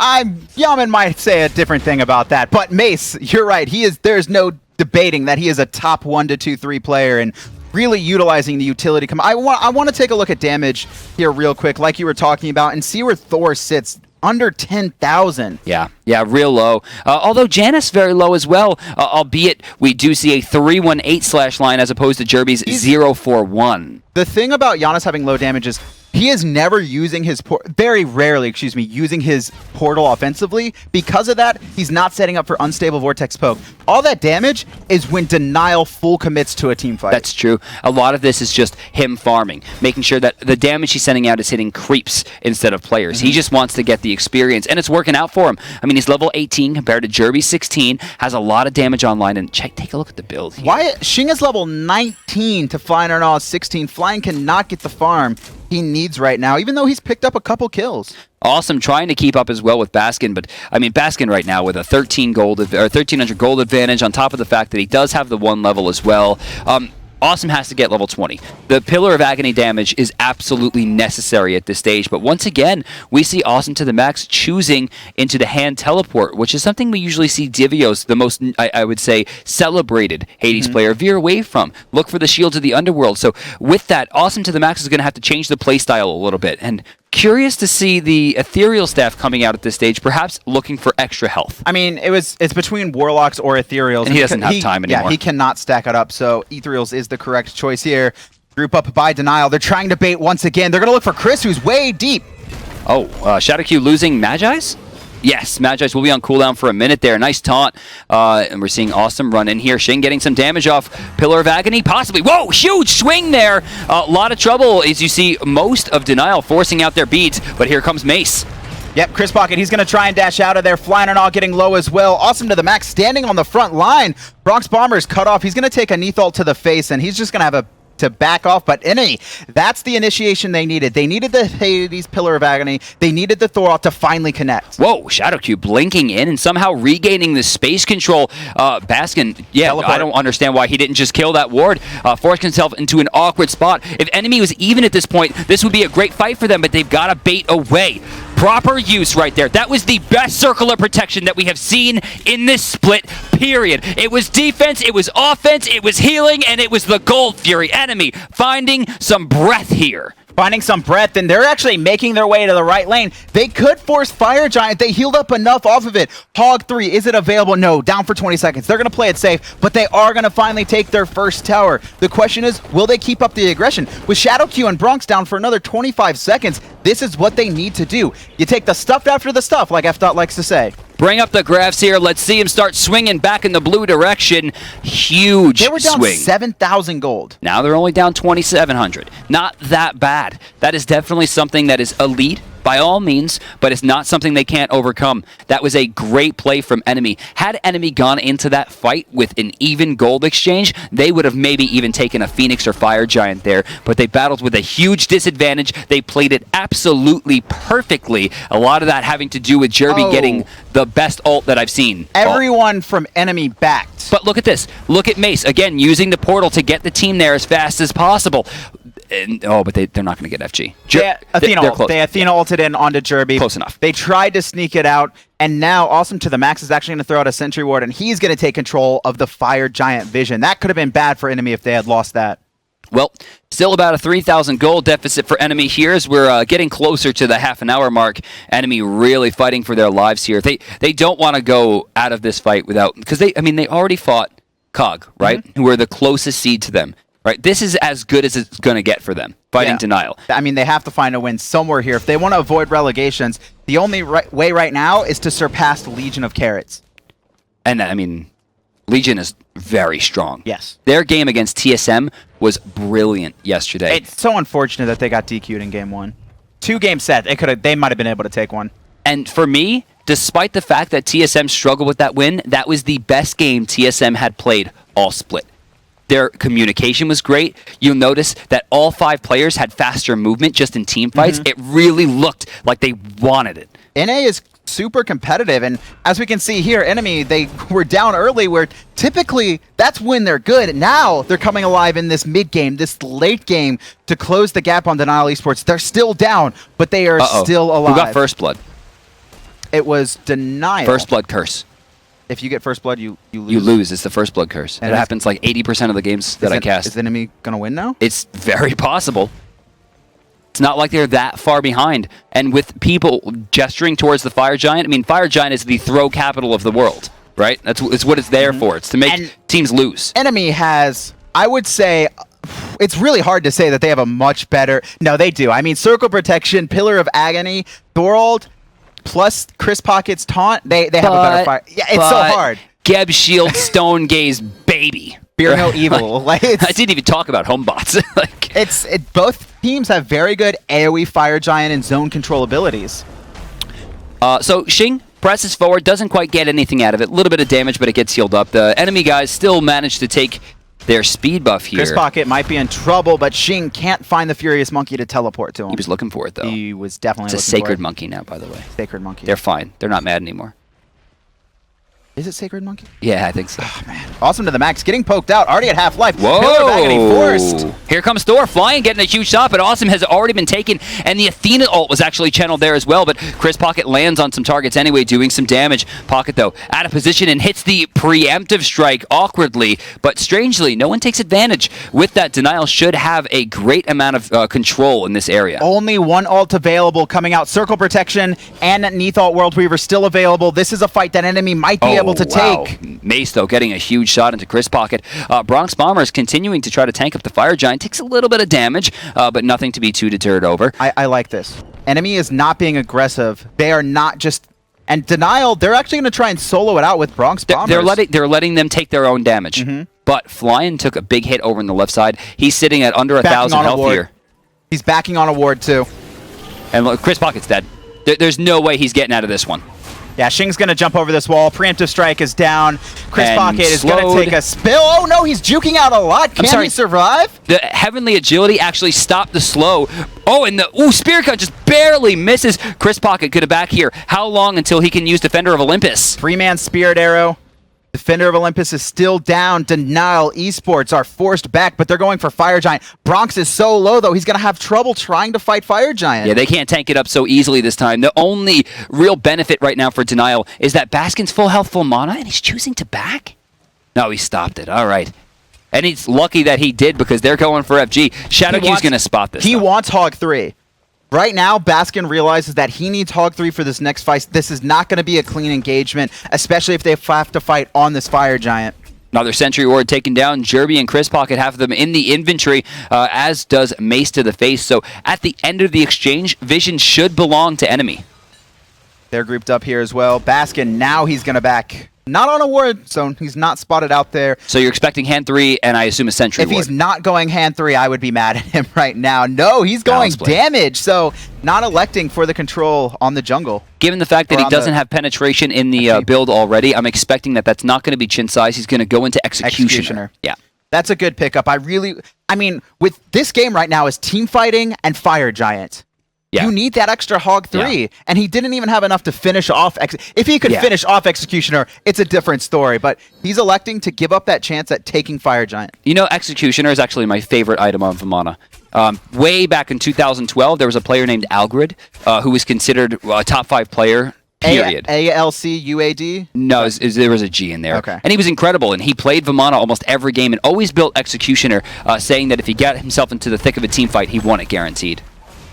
Yaman might say a different thing about that, but Mace, you're right. There's no debating that he is a top 1 to 2, 3 player and really utilizing the utility. I want to take a look at damage here real quick, like you were talking about, and see where Thor sits. Under 10,000. Yeah, real low. Although Janus very low as well, albeit we do see a 318 slash line as opposed to Jerby's 041. The thing about Janus having low damage is he is never using his very rarely, using his portal offensively. Because of that, he's not setting up for unstable vortex poke. All that damage is when Denial full commits to a team fight. That's true. A lot of this is just him farming, making sure that the damage he's sending out is hitting creeps instead of players. He just wants to get the experience, and it's working out for him. I mean, he's level 18 compared to Jerby's 16, has a lot of damage online, and take a look at the build here. Why Xing is level 19 to Flying Arnaw 16. Flying cannot get the farm he needs right now, even though he's picked up a couple kills. Awesome, trying to keep up as well with Baskin, but I mean Baskin right now with a 1300 gold advantage on top of the fact that he does have the 1 level as well. Awesome has to get level 20. The Pillar of Agony damage is absolutely necessary at this stage, but once again, we see Awesome to the max choosing into the hand teleport, which is something we usually see Divios, the most, I would say, celebrated Hades player, veer away from. Look for the Shields of the Underworld. So with that, Awesome to the max is going to have to change the playstyle a little bit, and curious to see the Ethereal staff coming out at this stage, perhaps looking for extra health. I mean, it's between Warlocks or Ethereals. And he doesn't have time anymore. Yeah, he cannot stack it up, so Ethereals is the correct choice here. Group up by Denial. They're trying to bait once again. They're going to look for Chris, who's way deep. Oh, Shadow Q losing Magi's? Yes, Magi's will be on cooldown for a minute there. Nice taunt. And we're seeing Awesome run in here. Xing getting some damage off Pillar of Agony, possibly. Whoa, huge swing there. A lot of trouble as you see most of Denial forcing out their beads. But here comes Mace. Yep, Chris Pocket, he's going to try and dash out of there. Flying Arnaw getting low as well. Awesome to the max, standing on the front line. Bronx Bomber's cut off. He's going to take a Neith ult to the face, and he's just going to have to back off, but that's the initiation they needed. They needed the Hades Pillar of Agony. They needed the Thor to finally connect. Whoa, Shadow Cube blinking in and somehow regaining the space control. Baskin, yeah, teleport. I don't understand why he didn't just kill that ward. Forced himself into an awkward spot. If enemy was even at this point, this would be a great fight for them, but they've got to bait away. Proper use right there. That was the best circle of protection that we have seen in this split, period. It was defense, it was offense, it was healing, and it was the Gold Fury enemy finding some breath here. Finding some breath, and they're actually making their way to the right lane. They could force Fire Giant. They healed up enough off of it. Hog 3, is it available? No, down for 20 seconds. They're going to play it safe, but they are going to finally take their first tower. The question is, will they keep up the aggression? With Shadow Q and Bronx down for another 25 seconds, this is what they need to do. You take the stuff after the stuff, like F. likes to say. Bring up the graphs here. Let's see him start swinging back in the blue direction. Huge swing. They were down 7,000 gold. Now they're only down 2,700. Not that bad. That is definitely something that is elite by all means, but it's not something they can't overcome. That was a great play from enemy. Had enemy gone into that fight with an even gold exchange, they would have maybe even taken a Phoenix or Fire Giant there, but they battled with a huge disadvantage. They played it absolutely perfectly. A lot of that having to do with Jerby getting the best ult that I've seen. Everyone from enemy backed. But look at this. Look at Mace, again, using the portal to get the team there as fast as possible. And, but they're not going to get FG. They Athena ulted in onto Jerby. Close enough. They tried to sneak it out, and now Awesome to the max is actually going to throw out a Sentry Ward, and he's going to take control of the Fire Giant vision. That could have been bad for enemy if they had lost that. Well, still about a 3,000 gold deficit for enemy here as we're getting closer to the half-an-hour mark. Enemy really fighting for their lives here. They don't want to go out of this fight without, because they already fought Cog, right? Who were the closest seed to them. Right, this is as good as it's going to get for them, fighting Denial. I mean, they have to find a win somewhere here. If they want to avoid relegations, the only way right now is to surpass the Legion of Carrots. And, I mean, Legion is very strong. Yes. Their game against TSM was brilliant yesterday. It's so unfortunate that they got DQ'd in game 1. 2-game set, they might have been able to take one. And for me, despite the fact that TSM struggled with that win, that was the best game TSM had played all split. Their communication was great. You'll notice that all 5 players had faster movement just in team fights. It really looked like they wanted it. NA is super competitive, and as we can see here, enemy, they were down early where typically that's when they're good. Now they're coming alive in this mid game, this late game to close the gap on Denial Esports. They're still down, but they are still alive. Who got first blood? It was Denial. First blood curse. If you get first blood, you lose. You lose. It's the first blood curse. And it happens like 80% of the games that I cast. Is the enemy going to win now? It's very possible. It's not like they're that far behind. And with people gesturing towards the Fire Giant, I mean, Fire Giant is the throw capital of the world, right? It's what it's there for. It's to make teams lose. Enemy has, I would say, it's really hard to say that they have a much better. No, they do. I mean, Circle Protection, Pillar of Agony, Thorold, plus Chris Pocket's Taunt. They have a better fire. Yeah, it's so hard. Geb Shield, Stone Gaze, baby. Fear no evil. Like, I didn't even talk about home bots. Like, both teams have very good AoE Fire Giant and zone control abilities. So Xing presses forward, doesn't quite get anything out of it. A little bit of damage, but it gets healed up. The enemy guys still manage to take their speed buff here. Chris Pocket might be in trouble, but Xing can't find the Furious Monkey to teleport to him. He was looking for it, though. He was definitely looking for it. It's a Sacred Monkey now, by the way. Sacred Monkey. They're fine. They're not mad anymore. Is it Sacred Monkey? Yeah, I think so. Oh, man. Awesome to the max. Getting poked out. Already at half-life. Whoa! Pillar of Agony forced. Here comes Thor flying, getting a huge shot, but Awesome has already been taken, and the Athena ult was actually channeled there as well, but Chris Pocket lands on some targets anyway, doing some damage. Pocket, though, out of position and hits the preemptive strike awkwardly, but strangely, no one takes advantage. With that, Denial should have a great amount of control in this area. Only one ult available coming out. Circle Protection and Neith ult World Weaver still available. This is a fight that enemy might be able to take. Mace, though, getting a huge shot into Chris Pocket. Bronx Bombers continuing to try to tank up the Fire Giant. Takes a little bit of damage, but nothing to be too deterred over. I like this. Enemy is not being aggressive. They are not just... And Denial, they're actually going to try and solo it out with Bronx Bombers. They're letting them take their own damage. But Flyin took a big hit over on the left side. He's sitting at under 1,000 health here. He's backing on a ward, too. And look, Chris Pocket's dead. There's no way he's getting out of this one. Yeah, Xing's going to jump over this wall. Preemptive Strike is down. Chris Pocket is going to take a spill. Oh, no, he's juking out a lot. Can he survive? The Heavenly Agility actually stopped the slow. Oh, and the Spirit Cut just barely misses. Chris Pocket could have back here. How long until he can use Defender of Olympus? 3-man Spirit Arrow. Defender of Olympus is still down. Denial Esports are forced back, but they're going for Fire Giant. Bronx is so low, though, he's going to have trouble trying to fight Fire Giant. Yeah, they can't tank it up so easily this time. The only real benefit right now for Denial is that Baskin's full health, full mana, and he's choosing to back? No, he stopped it. All right. And he's lucky that he did because they're going for FG. Shadowq's going to spot this. He wants Hog 3. Right now, Baskin realizes that he needs Hog 3 for this next fight. This is not going to be a clean engagement, especially if they have to fight on this Fire Giant. Another Sentry Ward taken down. Jerby and Chris Pocket, half of them in the inventory, as does Mace to the face. So at the end of the exchange, Vision should belong to enemy. They're grouped up here as well. Baskin, now he's going to back. Not on a ward zone. He's not spotted out there. So you're expecting hand 3, and I assume a Sentry Ward. If he's not going hand 3, I would be mad at him right now. No, he's going damage. So not electing for the control on the jungle. Given the fact that he doesn't have penetration in the build already, I'm expecting that that's not going to be Chin Size. He's going to go into Executioner. Yeah. That's a good pickup. I mean, with this game right now is team fighting and Fire Giant. Yeah. You need that extra Hog 3, and he didn't even have enough to finish off. If he could finish off Executioner, it's a different story, but he's electing to give up that chance at taking Fire Giant. You know, Executioner is actually my favorite item on Vamana. Way back in 2012, there was a player named Algrid who was considered a top 5 player, period. ALCUAD? No, there was a G in there. Okay. And he was incredible, and he played Vamana almost every game and always built Executioner, saying that if he got himself into the thick of a team fight, he won it guaranteed.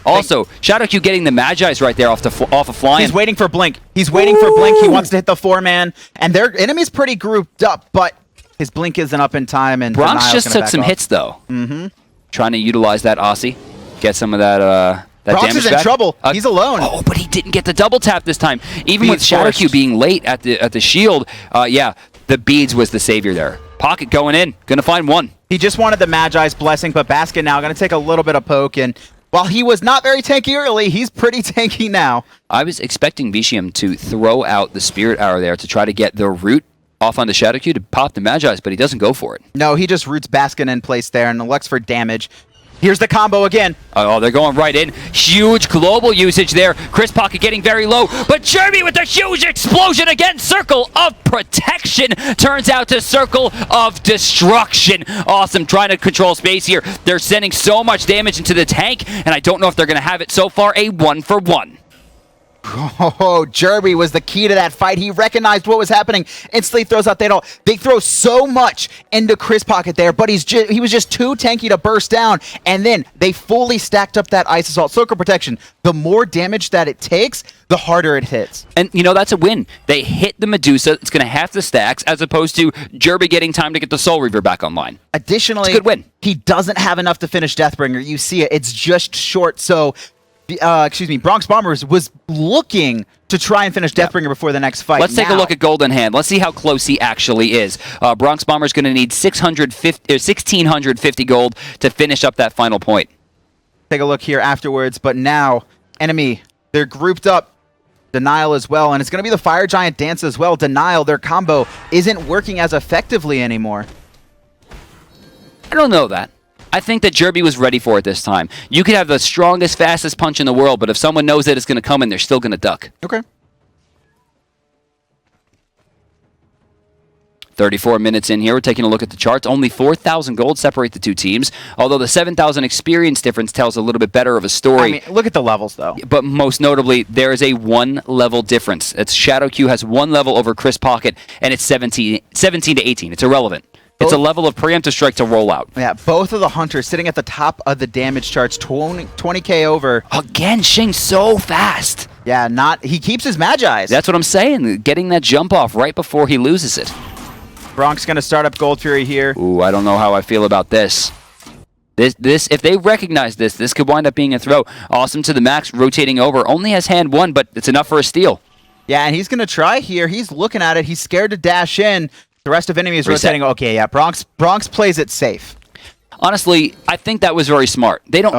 Also, ShadowQ getting the Magi's right there off of Flying. He's waiting for Blink. He's waiting for Blink. He wants to hit the 4-man. And their enemy's pretty grouped up, but his Blink isn't up in time. And Bronx just took some hits, though. Trying to utilize that Aussie. Get some of that Bronx damage is in back. trouble. He's alone. Oh, but he didn't get the double tap this time. Even with ShadowQ being late at the shield, yeah, the beads was the savior there. Pocket going in. Going to find one. He just wanted the Magi's blessing, but Baskin now going to take a little bit of poke, and while he was not very tanky early, he's pretty tanky now. I was expecting Vicium to throw out the Spirit Arrow there to try to get the root off on the ShadowQ to pop the Magi's, but he doesn't go for it. No, he just roots Baskin in place there and elects for damage. Here's the combo again. Oh, they're going right in. Huge global usage there. Chris Pocket getting very low, but Jeremy with a huge explosion again. Circle of Protection turns out to Circle of Destruction. Awesome, trying to control space here. They're sending so much damage into the tank, and I don't know if they're going to have it so far. A 1-for-1. Oh, Jerby was the key to that fight. He recognized what was happening. Instantly throws out Thadol. They throw so much into Chris Pocket there, but he was just too tanky to burst down. And then they fully stacked up that Ice Assault Circle Protection. The more damage that it takes, the harder it hits. And, that's a win. They hit the Medusa. It's going to have the stacks, as opposed to Jerby getting time to get the Soul Reaver back online. Additionally, it's a good win. He doesn't have enough to finish Deathbringer. You see it. It's just short, so... Bronx Bombers was looking to try and finish Deathbringer before the next fight. Let's take a look at Golden Hand. Let's see how close he actually is. Bronx Bombers going to need 1,650 gold to finish up that final point. Take a look here afterwards, but now, enemy, they're grouped up. Denial as well, and it's going to be the Fire Giant Dance as well. Denial, their combo isn't working as effectively anymore. I don't know that. I think that Jerby was ready for it this time. You could have the strongest, fastest punch in the world, but if someone knows that it's going to come in, they're still going to duck. Okay. 34 minutes in here. We're taking a look at the charts. Only 4,000 gold separate the two teams, although the 7,000 experience difference tells a little bit better of a story. I mean, look at the levels, though. But most notably, there is a one-level difference. It's ShadowQ has one level over Chris Pocket, and it's 17 to 18. It's irrelevant. It's a level of preemptive strike to roll out. Yeah, both of the hunters sitting at the top of the damage charts, 20k over. Again, Shing's so fast. Yeah, he keeps his Magi's. That's what I'm saying. Getting that jump off right before he loses it. Bronx going to start up Gold Fury here. Ooh, I don't know how I feel about this. This, if they recognize this could wind up being a throw. Awesome to the max, rotating over. Only has hand one, but it's enough for a steal. Yeah, and he's going to try here. He's looking at it. He's scared to dash in. The rest of enemies rotating. Okay, yeah, Bronx plays it safe. Honestly, I think that was very smart. They don't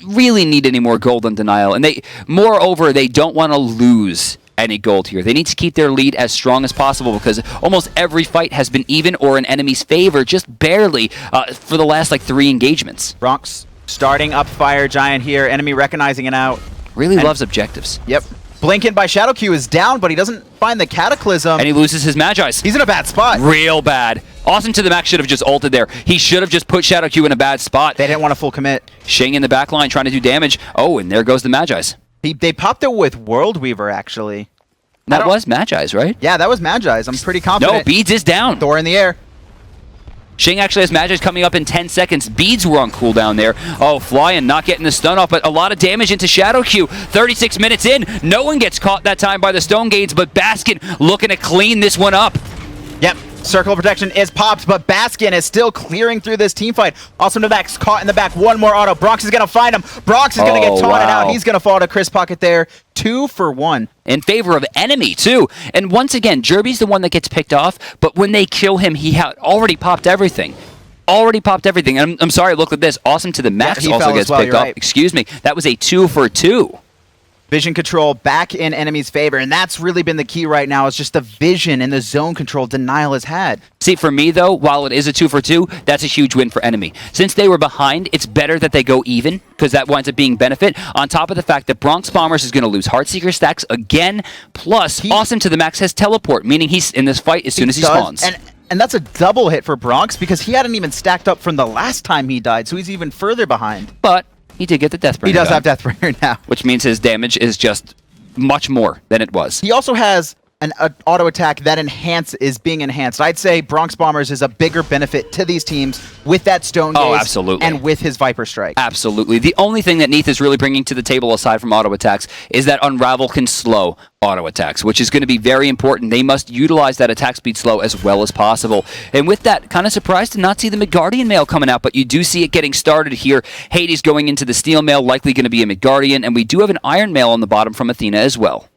really need any more gold on Denial. And moreover, they don't want to lose any gold here. They need to keep their lead as strong as possible because almost every fight has been even or in enemy's favor, just barely, for the last 3 engagements. Bronx starting up Fire Giant here. Enemy recognizing it out. Really loves objectives. Yep. Blinken by ShadowQ is down, but he doesn't find the Cataclysm. And he loses his Magi's. He's in a bad spot. Real bad. Awesome to the max should have just ulted there. He should have just put ShadowQ in a bad spot. They didn't want to full commit. Shing in the back line trying to do damage. Oh, and there goes the Magi's. They popped it with World Weaver, actually. That was Magi's, right? Yeah, that was Magi's. I'm pretty confident. No, Beads is down. Thor in the air. Shing actually has Magi's coming up in 10 seconds. Beads were on cooldown there. Oh, flying, not getting the stun off, but a lot of damage into ShadowQ. 36 minutes in. No one gets caught that time by the Stone Gates, but Baskin looking to clean this one up. Yep. Circle protection is popped, but Baskin is still clearing through this team fight. Awesome to Max, caught in the back. One more auto. Bronx is going to find him. Bronx is going to get taunted out. He's going to fall to Chris Pocket there. 2 for 1. In favor of enemy, too. And once again, Jerby's the one that gets picked off, but when they kill him, he had already popped everything. And I'm sorry, look at this. Awesome to the Max also gets picked off. Right. Excuse me. That was a 2 for 2. Vision control back in enemy's favor, and that's really been the key right now, is just the vision and the zone control Denial has had. See, for me, though, while it is a 2 for 2, that's a huge win for enemy. Since they were behind, it's better that they go even, because that winds up being benefit, on top of the fact that Bronx Bombers is going to lose Heartseeker stacks again, plus Awesome to the Max has teleport, meaning he's in this fight as soon as he spawns. And that's a double hit for Bronx, because he hadn't even stacked up from the last time he died, so he's even further behind. But he did get the Deathbringer. He does have Deathbringer now. Which means his damage is just much more than it was. He also has an auto attack that is being enhanced. I'd say Bronx Bombers is a bigger benefit to these teams with that Stone Gaze. Oh, absolutely. And with his Viper Strike. Absolutely. The only thing that Neith is really bringing to the table aside from auto attacks is that Unravel can slow auto attacks, which is going to be very important. They must utilize that attack speed slow as well as possible. And with that, kind of surprised to not see the Midgardian mail coming out, but you do see it getting started here. Hades going into the steel mail, likely going to be a Midgardian, and we do have an iron mail on the bottom from Athena as well.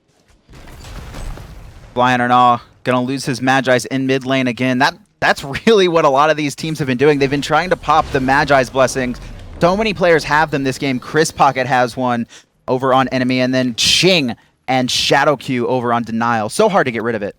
Flying Arnaw gonna lose his Magi's in mid lane again. That's really what a lot of these teams have been doing. They've been trying to pop the Magi's blessings. So many players have them this game. Chris Pocket has one over on enemy, and then Ching and ShadowQ over on Denial. So hard to get rid of it.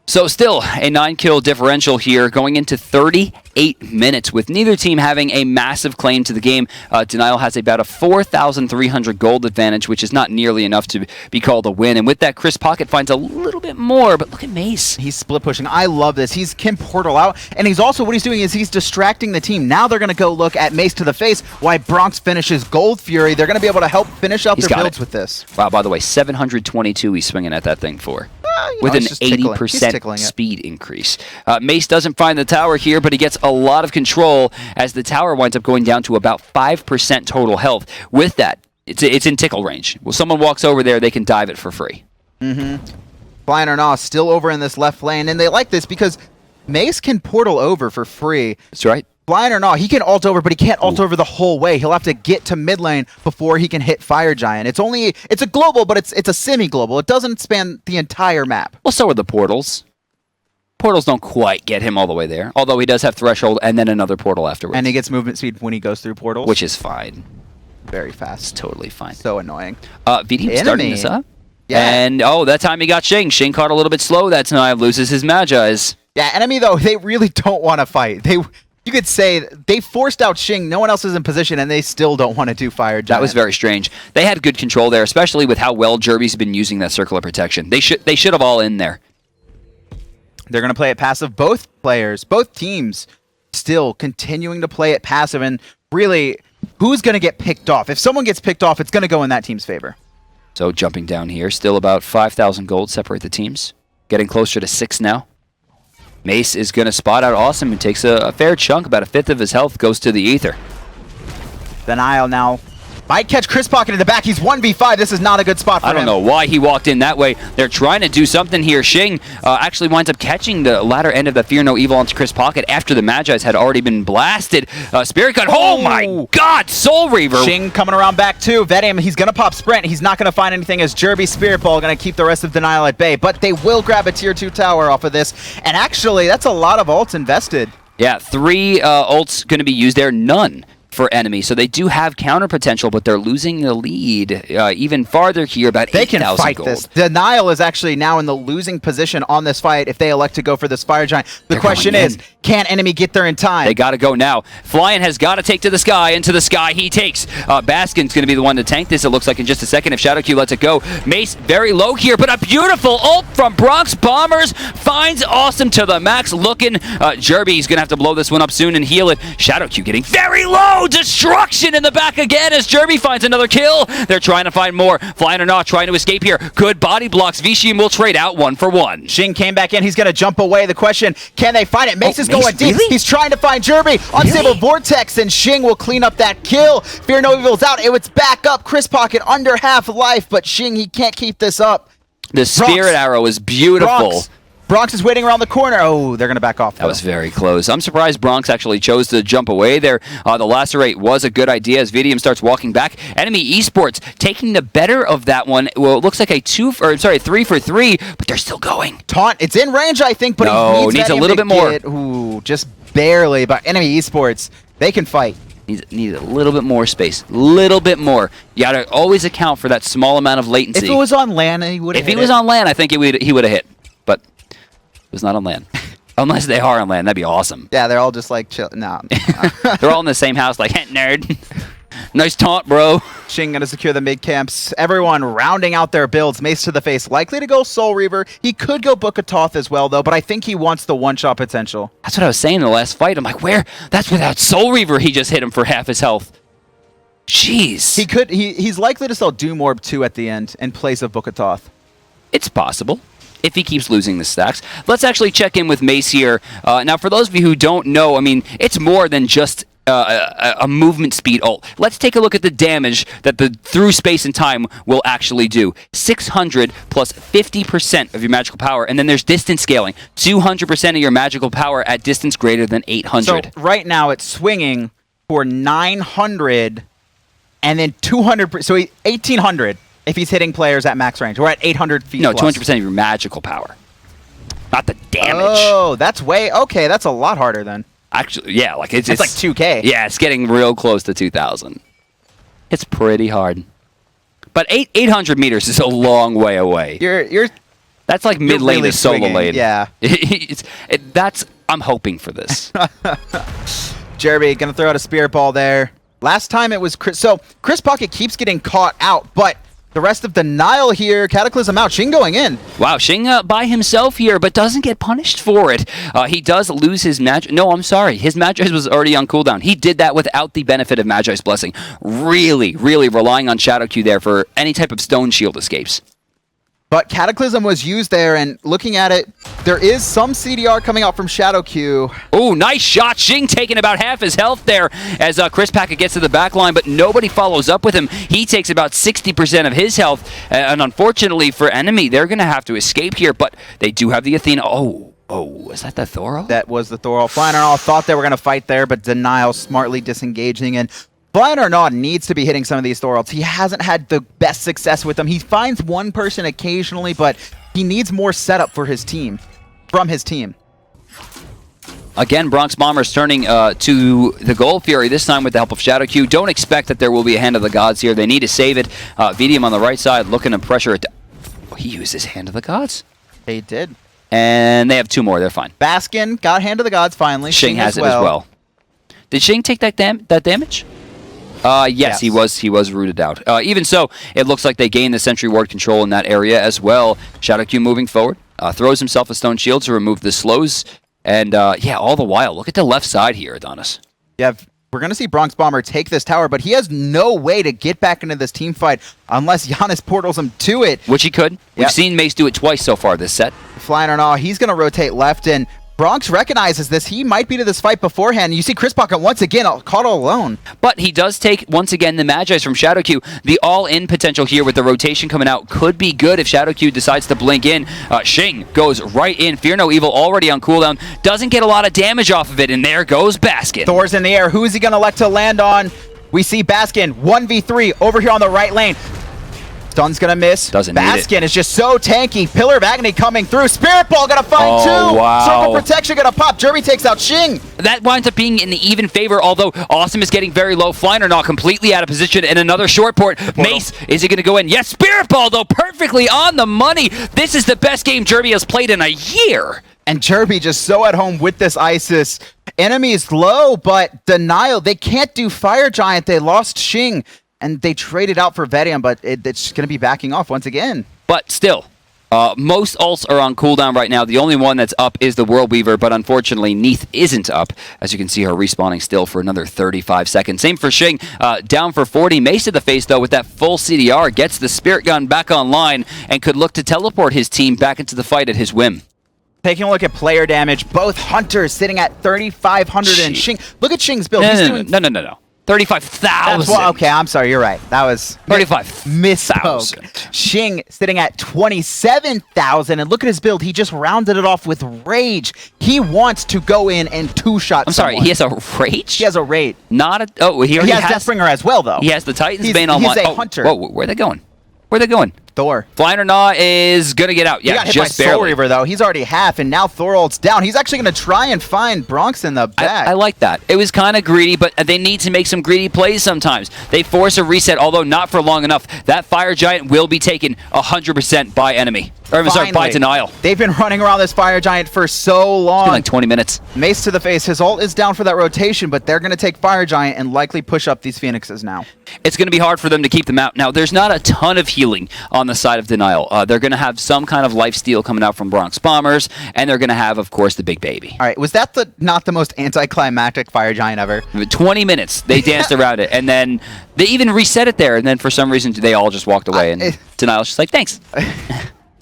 So still a 9-kill differential here going into 38 minutes with neither team having a massive claim to the game. Denial has about a 4,300 gold advantage, which is not nearly enough to be called a win. And with that, Chris Pocket finds a little bit more, but look at Mace. He's split pushing. I love this. He's can portal out, and he's also, what he's doing is he's distracting the team. Now they're going to go look at Mace to the face while Bronx finishes Gold Fury. They're going to be able to help finish out their builds with this. Wow, by the way, 722 he's swinging at that thing for. With an 80% speed increase. Mace doesn't find the tower here, but he gets a lot of control as the tower winds up going down to about 5% total health. With that, it's in tickle range. When someone walks over there, they can dive it for free. Flying or not, still over in this left lane, and they like this because Mace can portal over for free. That's right. Blind or not, he can ult over, but he can't ult over the whole way. He'll have to get to mid lane before he can hit Fire Giant. It's a global, but it's a semi-global. It doesn't span the entire map. Well, so are the portals. Portals don't quite get him all the way there, although he does have Threshold and then another portal afterwards. And he gets movement speed when he goes through portals. Which is fine. Very fast. It's totally fine. So annoying. VD starting this up. Yeah. And, that time he got Shing. Shing caught a little bit slow that time, loses his Magi's. Yeah, enemy, though, they really don't want to fight. You could say they forced out Shing. No one else is in position, and they still don't want to do Fire Giant. That was very strange. They had good control there, especially with how well Jerby's been using that circle of protection. They should have all in there. They're going to play it passive. Both players, both teams, still continuing to play it passive. And really, who's going to get picked off? If someone gets picked off, it's going to go in that team's favor. So jumping down here, still about 5,000 gold separate the teams. Getting closer to 6 now. Mace is going to spot out Awesome and takes a fair chunk, about a fifth of his health goes to the Ether. Denial now might catch Chris Pocket in the back. He's 1v5. This is not a good spot for him. I don't know why he walked in that way. They're trying to do something here. Shing actually winds up catching the latter end of the Fear No Evil onto Chris Pocket after the Magi's had already been blasted. Spirit Gun. Oh my god! Soul Reaver. Shing coming around back too. Vedim, he's going to pop Sprint. He's not going to find anything as Jerby Spirit Ball going to keep the rest of Denial at bay. But they will grab a tier 2 tower off of this. And actually, that's a lot of ults invested. Yeah, 3 ults going to be used there. None for enemy, so they do have counter potential, but they're losing the lead even farther here, about 8,000 gold. They can fight this. Denial is actually now in the losing position on this fight if they elect to go for this Fire Giant. The question is, can enemy get there in time? They got to go now. Flying has got to take to the sky, and to the sky he takes. Baskin's going to be the one to tank this, it looks like, in just a second if Shadow Q lets it go. Mace very low here, but a beautiful ult from Bronx Bombers finds Awesome to the max. Looking, Jerby's going to have to blow this one up soon and heal it. Shadow Q getting very low. Destruction in the back again as Jerby finds another kill. They're trying to find more. Flying or not, trying to escape here. Good body blocks. Vishium will trade out 1 for 1. Shing came back in. He's going to jump away. The question, can they find it? Mace is going deep. Really? He's trying to find Jerby. Unstable Vortex, and Shing will clean up that kill. Fear No Evil's out. It's back up. Chris Pocket under half life, but Shing, he can't keep this up. The Spirit Arrow is beautiful. Bronx is waiting around the corner. Oh, they're going to back off, though. That was very close. I'm surprised Bronx actually chose to jump away there. The Lacerate was a good idea as Vidium starts walking back. Enemy Esports taking the better of that one. Well, it looks like a 3 for 3, but they're still going. Taunt. It's in range, I think, but he needs a little bit more. Ooh, just barely. But Enemy Esports, they can fight. Needs a little bit more space. Little bit more. You got to always account for that small amount of latency. If it was on land, he would have hit it. If he was on land, I think he would have hit. But it was not on land. Unless they are on land, that'd be awesome. Yeah, they're all just like chill. No. They're all in the same house like, hey, nerd. Nice taunt, bro. Shing gonna secure the mid camps. Everyone rounding out their builds. Mace to the face. Likely to go Soul Reaver. He could go Book of Thoth as well, though, but I think he wants the one-shot potential. That's what I was saying in the last fight. I'm like, where? That's without Soul Reaver. He just hit him for half his health. Jeez. He's likely to sell Doom Orb 2 at the end in place of Book of Thoth. It's possible, if he keeps losing the stacks. Let's actually check in with Mace here. Now, for those of you who don't know, I mean, it's more than just a movement speed ult. Let's take a look at the damage that the through space and time will actually do. 600 plus 50% of your magical power, and then there's distance scaling. 200% of your magical power at distance greater than 800. So right now it's swinging for 900 and then 200, so 1800 if he's hitting players at max range. We're at 800 feet. No, plus. 200% of your magical power. Not the damage. Oh, that's okay, that's a lot harder then. Actually, yeah, like it's like 2K. Yeah, it's getting real close to 2,000. It's pretty hard. But 800 meters is a long way away. You're That's like mid lane really to solo swinging, lane. yeah. I'm hoping for this. Jeremy gonna throw out a spirit ball there. Last time it was Chris. So Chris Pocket keeps getting caught out, but the rest of Denial here, Cataclysm out, Xing going in. Wow, Xing by himself here, but doesn't get punished for it. He does lose his Magi. No, I'm sorry. His Magi was already on cooldown. He did that without the benefit of Magi's Blessing. Really, really relying on Shadow Q there for any type of stone shield escapes. But Cataclysm was used there, and looking at it, there is some CDR coming out from Shadow Q. Oh, nice shot. Xing taking about half his health there as Chris Packett gets to the back line, but nobody follows up with him. He takes about 60% of his health, and unfortunately for enemy, they're going to have to escape here, but they do have the Athena. Oh, is that the Thor? That was the Thor. Flying all thought they were going to fight there, but Denial smartly disengaging, and Flying or Not needs to be hitting some of these Thor ults. He hasn't had the best success with them. He finds one person occasionally, but he needs more setup for his team, from his team. Again, Bronx Bombers turning to the Gold Fury, this time with the help of Shadow Q. Don't expect that there will be a Hand of the Gods here. They need to save it. VDM on the right side looking to pressure it. He used his Hand of the Gods. They did. And they have two more. They're fine. Baskin got Hand of the Gods finally. Xing has it as well. Did Xing take that damage? Yes, he was rooted out. Even so, it looks like they gained the Sentry Ward control in that area as well. Shadow Q moving forward, throws himself a Stone Shield to remove the slows. And yeah, all the while, look at the left side here, Adonis. Yeah, we're going to see Bronx Bomber take this tower, but he has no way to get back into this team fight unless Janus portals him to it. Which he could. We've seen Mace do it twice so far this set. Flying or Not, he's going to rotate left, and Bronx recognizes this. He might be to this fight beforehand. You see Chris Pocket once again caught all alone. But he does take, once again, the Magi's from Shadow Q. The all-in potential here with the rotation coming out could be good if Shadow Q decides to blink in. Xing goes right in. Fear No Evil already on cooldown. Doesn't get a lot of damage off of it, and there goes Baskin. Thor's in the air. Who is he going to elect to land on? We see Baskin, 1v3 over here on the right lane. Stun's gonna miss. Doesn't need it. Baskin is just so tanky. Pillar of Agony coming through. Spirit Ball gonna find two. Wow. Circle Protection gonna pop. Jeremy takes out Xing. That winds up being in even favor, although Awesome is getting very low. Flying or Not completely out of position, and another short port. Mace, is he gonna go in? Yes, Spirit Ball, though, perfectly on the money. This is the best game Jeremy has played in a year. And Jeremy just so at home with this Isis. Enemies low, but Denial. They can't do Fire Giant. They lost Xing. And they traded out for Vedium, but it's going to be backing off once again. But still, most ults are on cooldown right now. The only one that's up is the World Weaver, but unfortunately, Neith isn't up. As you can see, her respawning still for another 35 seconds. Same for Xing, down for 40. Mace to the face, though, with that full CDR, gets the Spirit Gun back online and could look to teleport his team back into the fight at his whim. Taking a look at player damage, both Hunters sitting at 3,500 and Xing. Look at Xing's build. No. 35,000. Okay, I'm sorry. You're right. That was 35,000. Xing sitting at 27,000, and look at his build. He just rounded it off with Rage. He wants to go in and two-shot. I'm sorry. He has a Rage. He has a Rage. Not a. Oh, he has Deathbringer as well, though. He has the Titan's Bane online. He's a Hunter. Whoa, where are they going? Where are they going? Thor. Flying or Not is going to get out. He got hit just by barely. Soul Reaver, though. He's already half, and now Thor ult's down. He's actually going to try and find Bronx in the back. I like that. It was kind of greedy, but they need to make some greedy plays sometimes. They force a reset, although not for long enough. That Fire Giant will be taken 100% by enemy. Or, I'm sorry, by Denial. They've been running around this Fire Giant for so long. It's been like 20 minutes. Mace to the face. His ult is down for that rotation, but they're going to take Fire Giant and likely push up these Phoenixes now. It's going to be hard for them to keep them out. Now, there's not a ton of healing on the side of Denial. They're going to have some kind of lifesteal coming out from Bronx Bombers, and they're going to have, of course, the big baby. All right, was that not the most anticlimactic Fire Giant ever? 20 minutes, they danced around it, and then they even reset it there, and then for some reason, they all just walked away, and Denial's just like, thanks.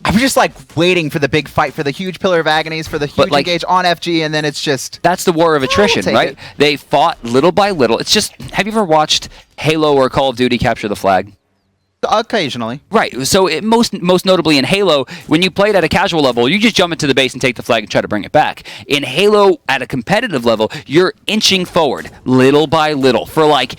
I was just like waiting for the big fight, for the huge Pillar of Agonies, for the huge engage on FG, and then it's just... That's the war of attrition, right? They fought little by little. It's just, have you ever watched Halo or Call of Duty Capture the Flag? Occasionally. Right. So most notably in Halo, when you play it at a casual level, you just jump into the base and take the flag and try to bring it back. In Halo, at a competitive level, you're inching forward little by little for like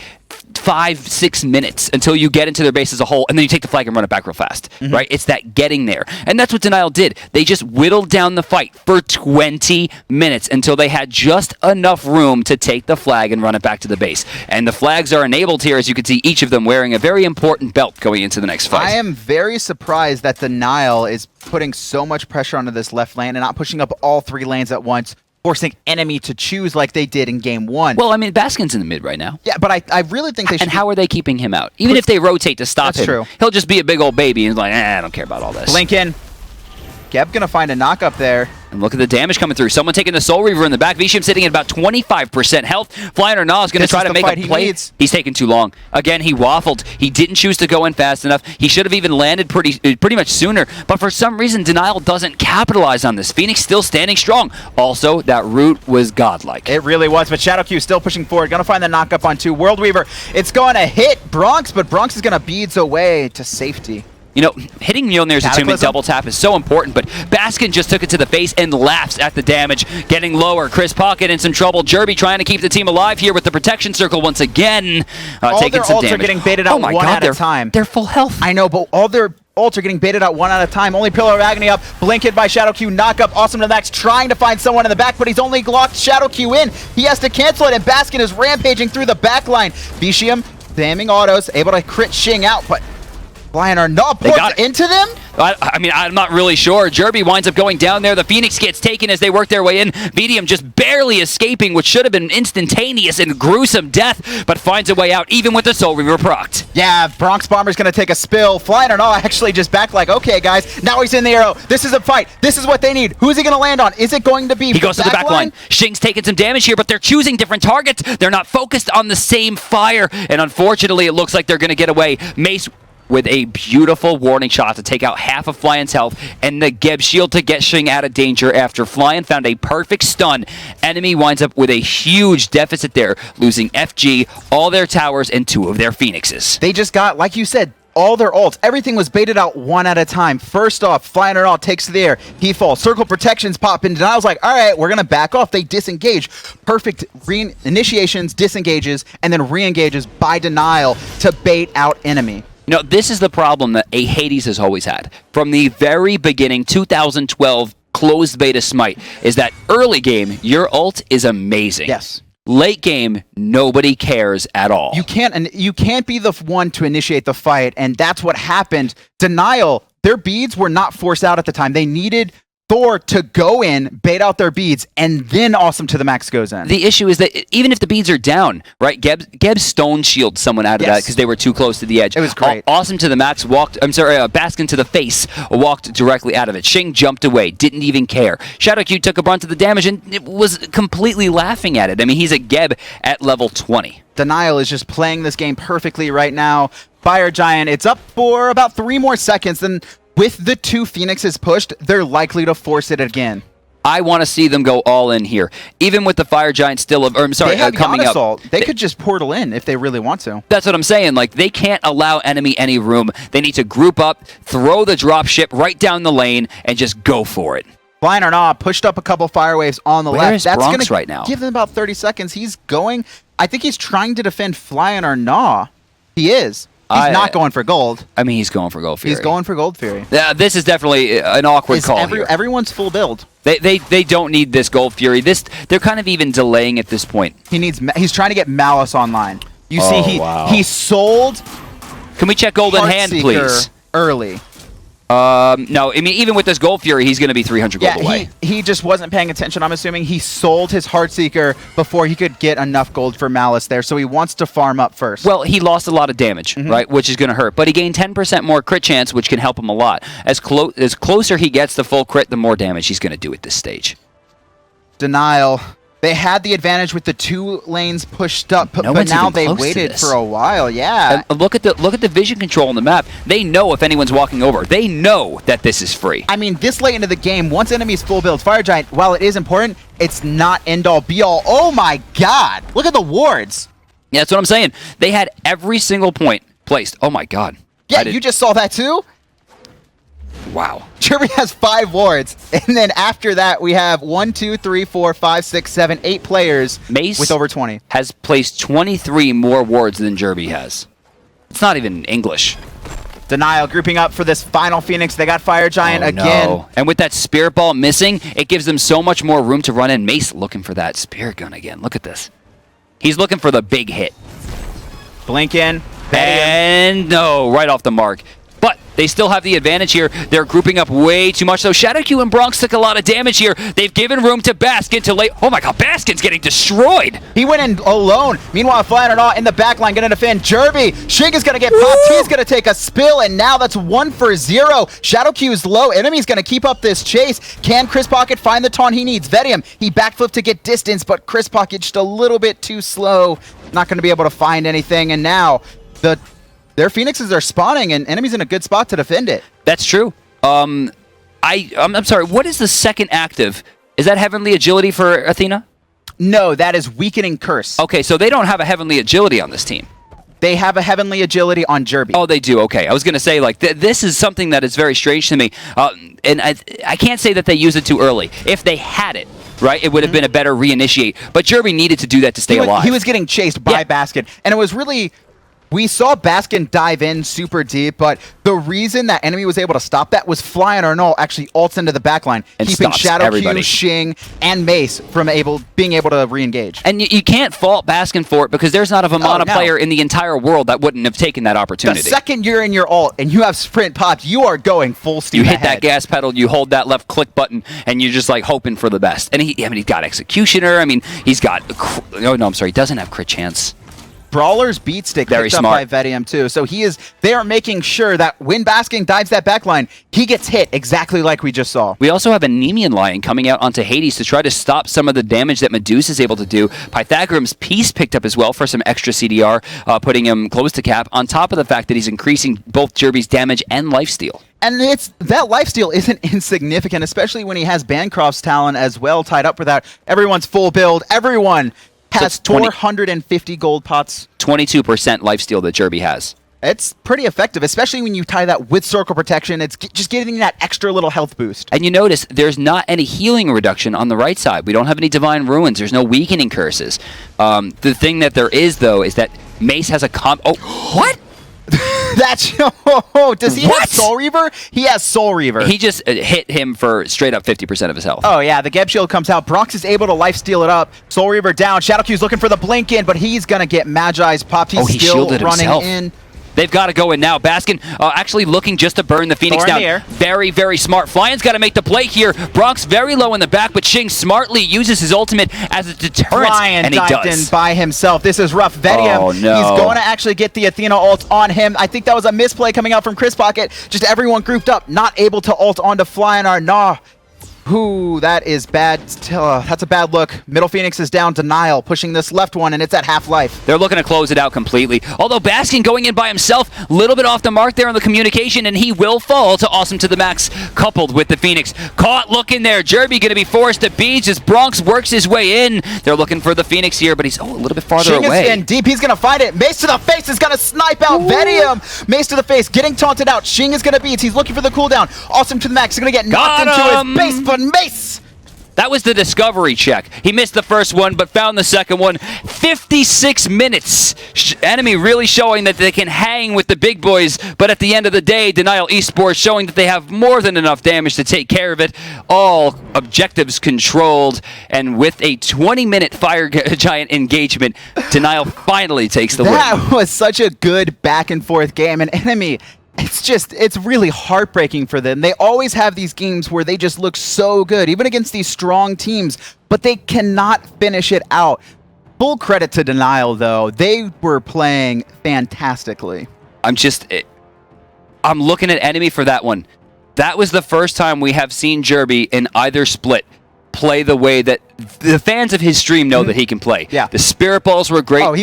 5-6 minutes until you get into their base as a whole, and then you take the flag and run it back real fast, right? It's that getting there. And that's what Denial did. They just whittled down the fight for 20 minutes until they had just enough room to take the flag and run it back to the base. And the flags are enabled here, as you can see, each of them wearing a very important belt going into the next fight. I am very surprised that Denial is putting so much pressure onto this left lane and not pushing up all 3 lanes at once, forcing enemy to choose like they did in game 1. Well, I mean, Baskin's in the mid right now. Yeah, but I really think they should. And how are they keeping him out? Even if they rotate to stop him, true. He'll just be a big old baby and like, I don't care about all this. Blink in. Geb gonna find a knock up there. And look at the damage coming through. Someone taking the Soul Reaver in the back. Visham sitting at about 25% health. Flying or Nah is going to try to make a play. He's taking too long. Again, he waffled. He didn't choose to go in fast enough. He should have even landed pretty much sooner. But for some reason, Denial doesn't capitalize on this. Phoenix still standing strong. Also, that route was godlike. It really was, but Shadow Q still pushing forward. Gonna find the knock up on 2. World Weaver. It's going to hit Bronx, but Bronx is going to beads away to safety. You know, hitting Mjolnir's attunement double tap is so important, but Baskin just took it to the face and laughs at the damage. Getting lower. Chris Pocket in some trouble. Jerby trying to keep the team alive here with the protection circle once again. Taking some damage. All their ults are getting baited out one at a time. They're full health. I know, but all their ults are getting baited out one at a time. Only Pillar of Agony up. Blink hit by Shadow Q. Knock up. Awesome to the max. Trying to find someone in the back, but he's only locked Shadow Q in. He has to cancel it, and Baskin is rampaging through the back line. Vishium spamming autos. Able to crit Shing out, but Flying or not ports into them? I mean, I'm not really sure. Jerby winds up going down there. The Phoenix gets taken as they work their way in. Medium just barely escaping, which should have been instantaneous and gruesome death, but finds a way out, even with the Soul Reaver procced. Yeah, Bronx Bomber's going to take a spill. Flying or not actually just back like, okay, guys, now he's in the arrow. This is a fight. This is what they need. Who's he going to land on? Is it going to be He goes to the back line. Shing's taking some damage here, but they're choosing different targets. They're not focused on the same fire, and unfortunately, it looks like they're going to get away. Mace with a beautiful warning shot to take out half of Flying's health, and the Geb shield to get Shing out of danger after Flying found a perfect stun. Enemy winds up with a huge deficit there, losing FG, all their towers, and 2 of their Phoenixes. They just got, like you said, all their ults. Everything was baited out one at a time. First off, Flying or not takes to the air. He falls. Circle protections pop in. Denial's like, all right, we're going to back off. They disengage. Perfect initiations, disengages, and then re-engages by Denial to bait out enemy. You know, this is the problem that a Hades has always had. From the very beginning, 2012 closed beta Smite, is that early game, your ult is amazing. Yes. Late game, nobody cares at all. You can't be the one to initiate the fight, and that's what happened. Denial, their beads were not forced out at the time. They needed Thor to go in, bait out their beads, and then Awesome to the Max goes in. The issue is that even if the beads are down, right, Geb stone shield someone out of that because they were too close to the edge. It was great. Awesome to the Max Baskin to the face, walked directly out of it. Shing jumped away, didn't even care. Shadow Q took a brunt of the damage and it was completely laughing at it. I mean, he's a Geb at level 20. Denial is just playing this game perfectly right now. Fire Giant, it's up for about 3 more seconds, then with the 2 Phoenixes pushed, they're likely to force it again. I want to see them go all in here. Even with the Fire Giant still, coming Janus up. They could just portal in if they really want to. That's what I'm saying. Like, they can't allow enemy any room. They need to group up, throw the dropship right down the lane, and just go for it. Flying or not, pushed up a couple fire waves on the left. Where is Bronx right now? Give them about 30 seconds. He's going. I think he's trying to defend Flying or not. He is. He's not going for gold. I mean, he's going for Gold Fury. He's going for Gold Fury. Yeah, this is definitely an awkward call here. Everyone's full build. They don't need this Gold Fury. They're kind of even delaying at this point. He's trying to get Malice online. You see, he sold. Can we check Golden Hand, please? Early. No, I mean, even with this Gold Fury, he's going to be 300 gold away. He just wasn't paying attention, I'm assuming. He sold his Heartseeker before he could get enough gold for Malice there, so he wants to farm up first. Well, he lost a lot of damage, right, which is going to hurt, but he gained 10% more crit chance, which can help him a lot. As closer he gets to full crit, the more damage he's going to do at this stage. Denial. They had the advantage with the 2 lanes pushed up, but now they waited for a while. Yeah. And look at the vision control on the map. They know if anyone's walking over. They know that this is free. I mean, this late into the game, once enemies full build Fire Giant, while it is important, it's not end all be all. Oh my God! Look at the wards. Yeah, that's what I'm saying. They had every single point placed. Oh my God. Yeah, you just saw that too. Wow. Jerby has 5 wards. And then after that, we have 1, 2, 3, 4, 5, 6, 7, 8 players Mace with over 20. has placed 23 more wards than Jerby has. It's not even English. Denial grouping up for this final Phoenix. They got Fire Giant again. No. And with that Spirit Ball missing, it gives them so much more room to run in. Mace looking for that Spirit Gun again. Look at this. He's looking for the big hit. Blink in. And no, right off the mark. But they still have the advantage here. They're grouping up way too much. So Shadowq and Bronx took a lot of damage here. They've given room to Baskin to lay. Oh my god, Baskin's getting destroyed. He went in alone. Meanwhile, Flying or Not in the back line going to defend Jerby. Shing is going to get popped. He's going to take a spill, and now that's 1 for 0. Shadowq is low. Enemy's going to keep up this chase. Can Chris Pocket find the taunt he needs? Vedium, he backflipped to get distance, but Chris Pocket just a little bit too slow. Not going to be able to find anything, and now their Phoenixes are spawning, and enemy's in a good spot to defend it. That's true. I'm sorry, what is the second active? Is that Heavenly Agility for Athena? No, that is Weakening Curse. Okay, so they don't have a Heavenly Agility on this team. They have a Heavenly Agility on Jerby. Oh, they do. Okay, I was going to say, like, this is something that is very strange to me. And I can't say that they use it too early. If they had it, right, it would have been a better reinitiate. But Jerby needed to do that to stay alive. He was getting chased by Baskin, and it was really... We saw Baskin dive in super deep, but the reason that enemy was able to stop that was Flying or Null actually ults into the backline, keeping Shadowq, Shing, and Mace from being able to re-engage. And you can't fault Baskin for it because there's not a Vamana player in the entire world that wouldn't have taken that opportunity. The second you're in your ult and you have sprint popped, you are going full steam ahead. You hit that gas pedal, you hold that left click button, and you're just like hoping for the best. And he's got Executioner. I mean, he's got... Oh, no, I'm sorry. He doesn't have crit chance. Brawler's beat stick picked up by Vedium too. So they are making sure that when Baskin dives that backline, he gets hit exactly like we just saw. We also have a Nemean Lion coming out onto Hades to try to stop some of the damage that Medusa is able to do. Pythagorean's Peace picked up as well for some extra CDR, putting him close to cap, on top of the fact that he's increasing both Jerby's damage and lifesteal. And that lifesteal isn't insignificant, especially when he has Bancroft's talent as well tied up for that. Everyone's full build. Everyone has 450 gold pots. 22% lifesteal that Jerby has. It's pretty effective, especially when you tie that with circle protection. It's just getting that extra little health boost. And you notice there's not any healing reduction on the right side. We don't have any Divine Ruins. There's no weakening curses. The thing that there is, though, is that Mace has a Oh, what? Does he have Soul Reaver? He has Soul Reaver. He just hit him for straight up 50% of his health. Oh yeah, the Geb Shield comes out. Bronx is able to lifesteal it up. Soul Reaver down. Shadowq's looking for the blink in, but he's gonna get Magi's popped. He's still running in. They've got to go in now. Baskin actually looking just to burn the Phoenix down. Very, very smart. Flying's got to make the play here. Bronx very low in the back, but Shing smartly uses his ultimate as a deterrent, and he does. In by himself. This is rough. Vedium, he's going to actually get the Athena ult on him. I think that was a misplay coming out from Chris Pocket. Just everyone grouped up, not able to ult onto Flying or Nah. Ooh, that is bad. That's a bad look. Middle Phoenix is down. Denial pushing this left one, and it's at half-life. They're looking to close it out completely. Although Baskin going in by himself, a little bit off the mark there on the communication, and he will fall to Awesome to the Max, coupled with the Phoenix. Caught looking there. Jerby going to be forced to beach as Bronx works his way in. They're looking for the Phoenix here, but he's a little bit farther away. Shing is in deep. He's going to find it. Mace to the face is going to snipe out Vedium. Mace to the face, getting taunted out. Shing is going to beat. He's looking for the cooldown. Awesome to the Max is going to get knocked into his base, but Mace... That was the discovery check. He missed the first one, but found the second one. 56 minutes. Enemy really showing that they can hang with the big boys, but at the end of the day, Denial Esports showing that they have more than enough damage to take care of it. All objectives controlled, and with a 20-minute Fire Giant engagement, Denial finally takes the win. That was such a good back-and-forth game, and Enemy... It's really heartbreaking for them. They always have these games where they just look so good, even against these strong teams, but they cannot finish it out. Full credit to Denial, though. They were playing fantastically. I'm looking at Enemy for that one. That was the first time we have seen Jerby in either split play the way that the fans of his stream know that he can play. Yeah. The Spirit Balls were great. Oh,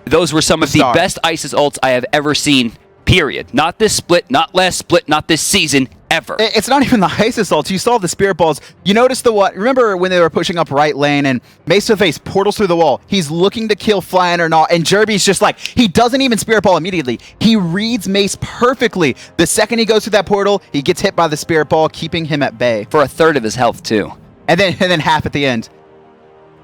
Those were some of the best ISIS ults I have ever seen. Period. Not this split, not last split, not this season. ever. It's not even the ice assaults. You saw the spirit balls. You noticed remember when they were pushing up right lane and Mace to face portals through the wall. He's looking to kill Flying or not, and Jerby's just like, he doesn't even spirit ball immediately. He reads Mace perfectly. The second he goes through that portal, he gets hit by the spirit ball, keeping him at bay. For a third of his health, too. And then half at the end.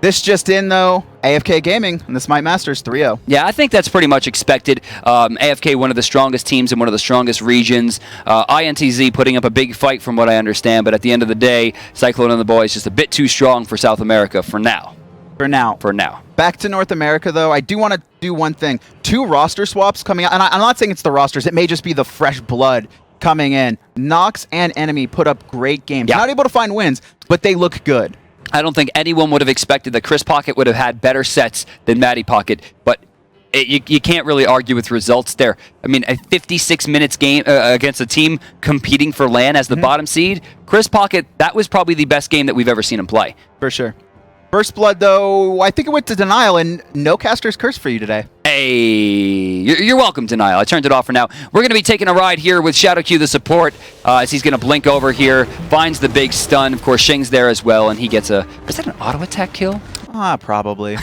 This just in, though, AFK Gaming and the Smite Masters 3-0. Yeah, I think that's pretty much expected. AFK, one of the strongest teams in one of the strongest regions. INTZ putting up a big fight from what I understand, but at the end of the day, Cyclone and the boys just a bit too strong for South America for now. For now. Back to North America, though, I do want to do one thing. 2 roster swaps coming out, and I'm not saying it's the rosters. It may just be the fresh blood coming in. Nox and Enemy put up great games. Yeah. Not able to find wins, but they look good. I don't think anyone would have expected that Chris Pocket would have had better sets than Matty Pocket, but you can't really argue with results there. I mean, a 56 minutes game against a team competing for LAN as the bottom seed, Chris Pocket, that was probably the best game that we've ever seen him play. For sure. First Blood, though, I think it went to Denial, and no Caster's Curse for you today. Hey, you're welcome, Denial. I turned it off for now. We're going to be taking a ride here with Shadow Q, the support, as he's going to blink over here, finds the big stun. Of course, Shing's there as well, and he gets a... Is that an auto attack kill? Probably.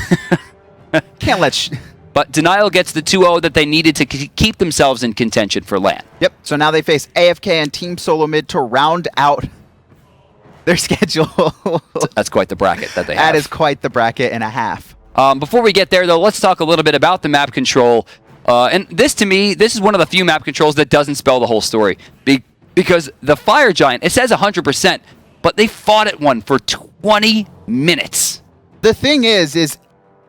Can't let... But Denial gets the 2-0 that they needed to keep themselves in contention for LAN. Yep, so now they face AFK and Team Solo Mid to round out their schedule. That's quite the bracket that they have. That is quite the bracket and a half. Before we get there, though, let's talk a little bit about the map control. And this, to me, this is one of the few map controls that doesn't spell the whole story. Because the Fire Giant, it says 100%, but they fought at one for 20 minutes. The thing is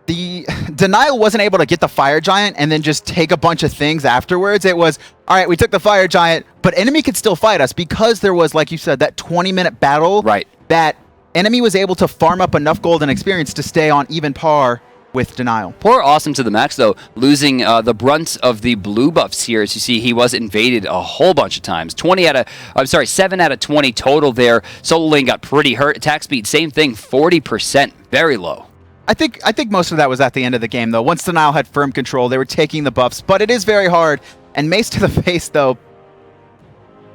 the Denial wasn't able to get the Fire Giant and then just take a bunch of things afterwards. It was, all right, we took the Fire Giant, but Enemy could still fight us because there was, like you said, that 20-minute battle. Right. That Enemy was able to farm up enough gold and experience to stay on even par with Denial. Poor Awesome to the max, though, losing the brunt of the blue buffs here. As you see, he was invaded a whole bunch of times. 7 out of 20 total there. Solo lane got pretty hurt. Attack speed, same thing, 40%, very low. I think most of that was at the end of the game, though. Once Denial had firm control, they were taking the buffs, but it is very hard. And Mace to the face, though,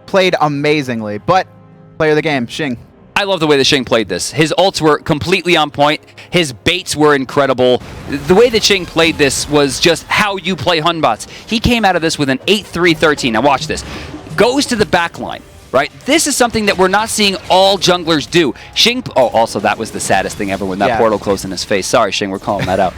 played amazingly. But player of the game, Shing. I love the way that Shing played this. His ults were completely on point. His baits were incredible. The way that Shing played this was just how you play Hunbots. He came out of this with an 8-3-13. Now watch this. Goes to the back line. Right? This is something that we're not seeing all junglers do. Shing... Oh, also, that was the saddest thing ever when that portal closed in his face. Sorry, Shing, we're calling that out.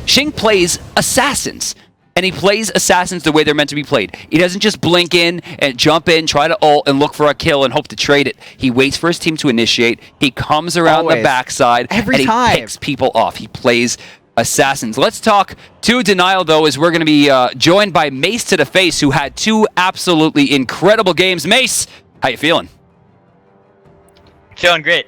Shing plays Assassins. And he plays Assassins the way they're meant to be played. He doesn't just blink in and jump in, try to ult, and look for a kill and hope to trade it. He waits for his team to initiate. He comes around the backside. Every time. And he picks people off. He plays Assassins. Let's talk to Denial, though, as we're going to be joined by Mace to the face, who had 2 absolutely incredible games. Mace, how you feeling? Feeling great.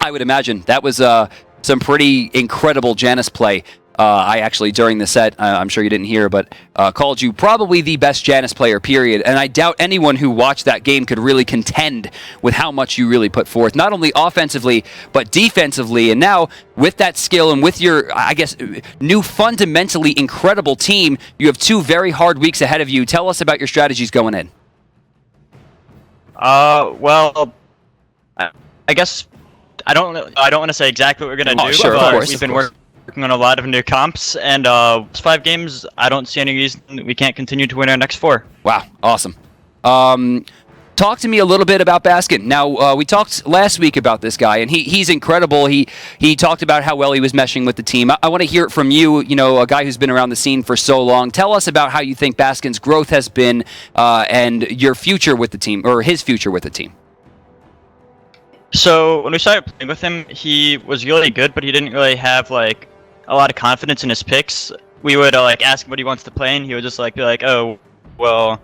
I would imagine. That was some pretty incredible Janus play. I actually, during the set, I'm sure you didn't hear, but called you probably the best Janus player, period. And I doubt anyone who watched that game could really contend with how much you really put forth, not only offensively, but defensively. And now, with that skill and with your, I guess, new fundamentally incredible team, you have 2 very hard weeks ahead of you. Tell us about your strategies going in. Well, I guess I don't want to say exactly what we're gonna do, sure, but course, we've been working on a lot of new comps, and 5 games, I don't see any reason we can't continue to win our next 4. Wow, awesome. Talk to me a little bit about Baskin. Now, we talked last week about this guy, and he's incredible. He talked about how well he was meshing with the team. I want to hear it from you, a guy who's been around the scene for so long. Tell us about how you think Baskin's growth has been and your future with the team, or his future with the team. So, when we started playing with him, he was really good, but he didn't really have, like, a lot of confidence in his picks. We would, ask him what he wants to play, and he would just, be like, oh, well,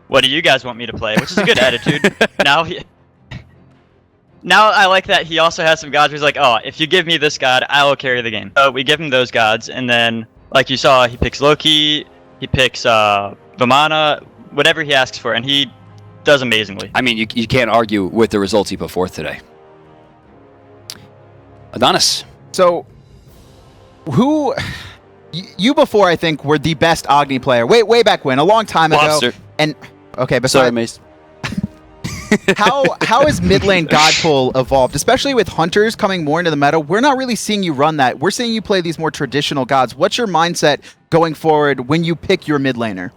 what do you guys want me to play? Which is a good attitude. Now I like that he also has some gods where he's like, oh, if you give me this god, I will carry the game. So we give him those gods, and then, like you saw, he picks Loki, he picks Vamana, whatever he asks for, and he does amazingly. I mean, you can't argue with the results he put forth today. Adonis. So, who... You before, I think, were the best Agni player. Way back when, a long time ago. Monster. And okay, Sorry, Mace. How has mid lane god pull evolved, especially with hunters coming more into the meta? We're not really seeing you run that. We're seeing you play these more traditional gods. What's your mindset going forward when you pick your mid laner?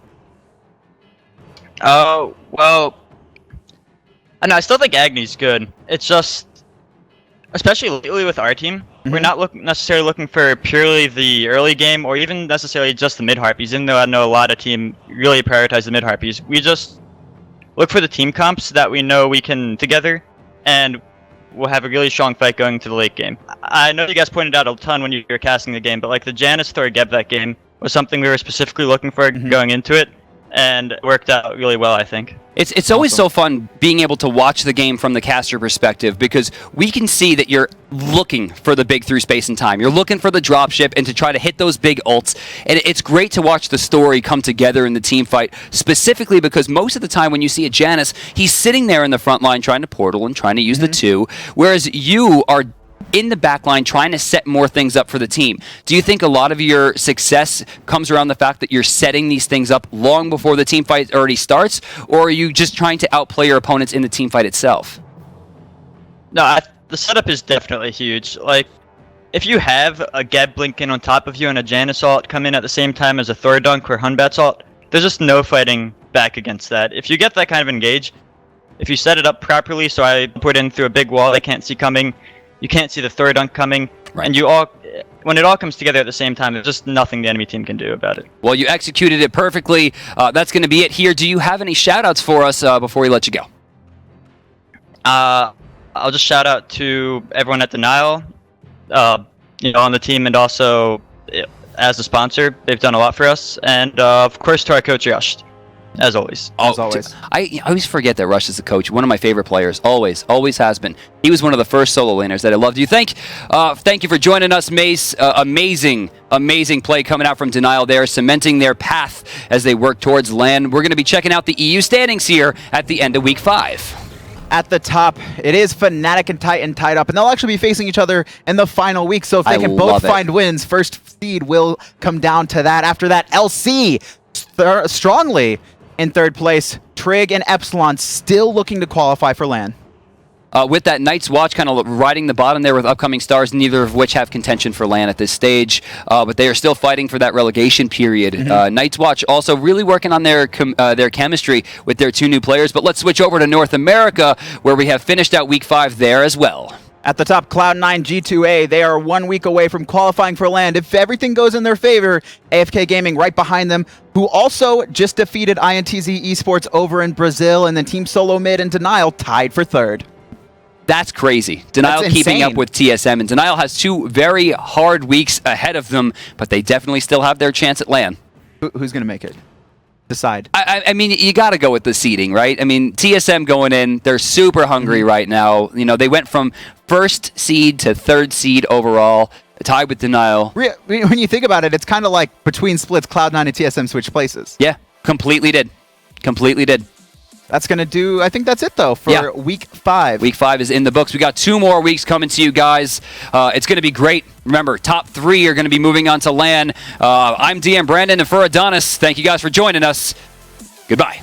Oh, well, I still think Agni's good. It's just, especially lately with our team, we're not necessarily looking for purely the early game or even necessarily just the mid harpies, even though I know a lot of team really prioritize the mid harpies. We just look for the team comps that we know we can together, and we'll have a really strong fight going to the late game. I know you guys pointed out a ton when you were casting the game, but like the Janus Thor Geb that game was something we were specifically looking for going into it, and it worked out really well, I think. It's always so fun being able to watch the game from the caster perspective, because we can see that you're looking for the big through space and time. You're looking for the dropship and to try to hit those big ults. And it's great to watch the story come together in the team fight, specifically because most of the time when you see a Janus, he's sitting there in the front line trying to portal and trying to use the 2, whereas you are in the back line trying to set more things up for the team. Do you think a lot of your success comes around the fact that you're setting these things up long before the team fight already starts, or are you just trying to outplay your opponents in the team fight itself? No, the setup is definitely huge. Like, if you have a Geb blinking on top of you and a Janus ult come in at the same time as a Thor dunk or Hunbat's ult, there's just no fighting back against that. If you get that kind of engage, if you set it up properly, so I put in through a big wall they can't see coming, you can't see the Thor dunk coming, and you all, when it all comes together at the same time, there's just nothing the enemy team can do about it. Well, you executed it perfectly. That's going to be it here. Do you have any shout-outs for us before we let you go? I'll just shout out to everyone at Denial, on the team, and also as a sponsor. They've done a lot for us, and of course to our coach Rush, as always. As always. I always forget that Rush is the coach. One of my favorite players. Always has been. He was one of the first solo laners that I loved. Thank you for joining us, Mace. Amazing play coming out from Denial there, cementing their path as they work towards LAN. We're going to be checking out the EU standings here at the end of Week 5. At the top, it is Fnatic and Titan tied up, and they'll actually be facing each other in the final week. So if they can both find wins, first seed will come down to that. After that, LC strongly in third place. Trig and Epsilon still looking to qualify for LAN. With that, Night's Watch kind of riding the bottom there with upcoming stars, neither of which have contention for LAN at this stage, but they are still fighting for that relegation period. Night's Watch also really working on their chemistry with their 2 new players, but let's switch over to North America, where we have finished out Week 5 there as well. At the top, Cloud9 G2A, they are 1 week away from qualifying for LAN. If everything goes in their favor, AFK Gaming right behind them, who also just defeated INTZ Esports over in Brazil, and then Team Solo Mid and Denial tied for third. That's crazy. Denial keeping up with TSM, and Denial has 2 very hard weeks ahead of them, but they definitely still have their chance at LAN. Who's going to make it? Decide. I mean, you got to go with the seeding, right? I mean, TSM going in, they're super hungry right now. They went from 1st seed to 3rd seed overall, tied with Denial. When you think about it, it's kind of like between splits, Cloud9 and TSM switched places. Yeah, completely did. That's going to do, I think that's it, though, for Week 5. Week 5 is in the books. We got 2 more weeks coming to you guys. It's going to be great. Remember, top 3 are going to be moving on to LAN. I'm DM Brandon, and for Adonis, thank you guys for joining us. Goodbye.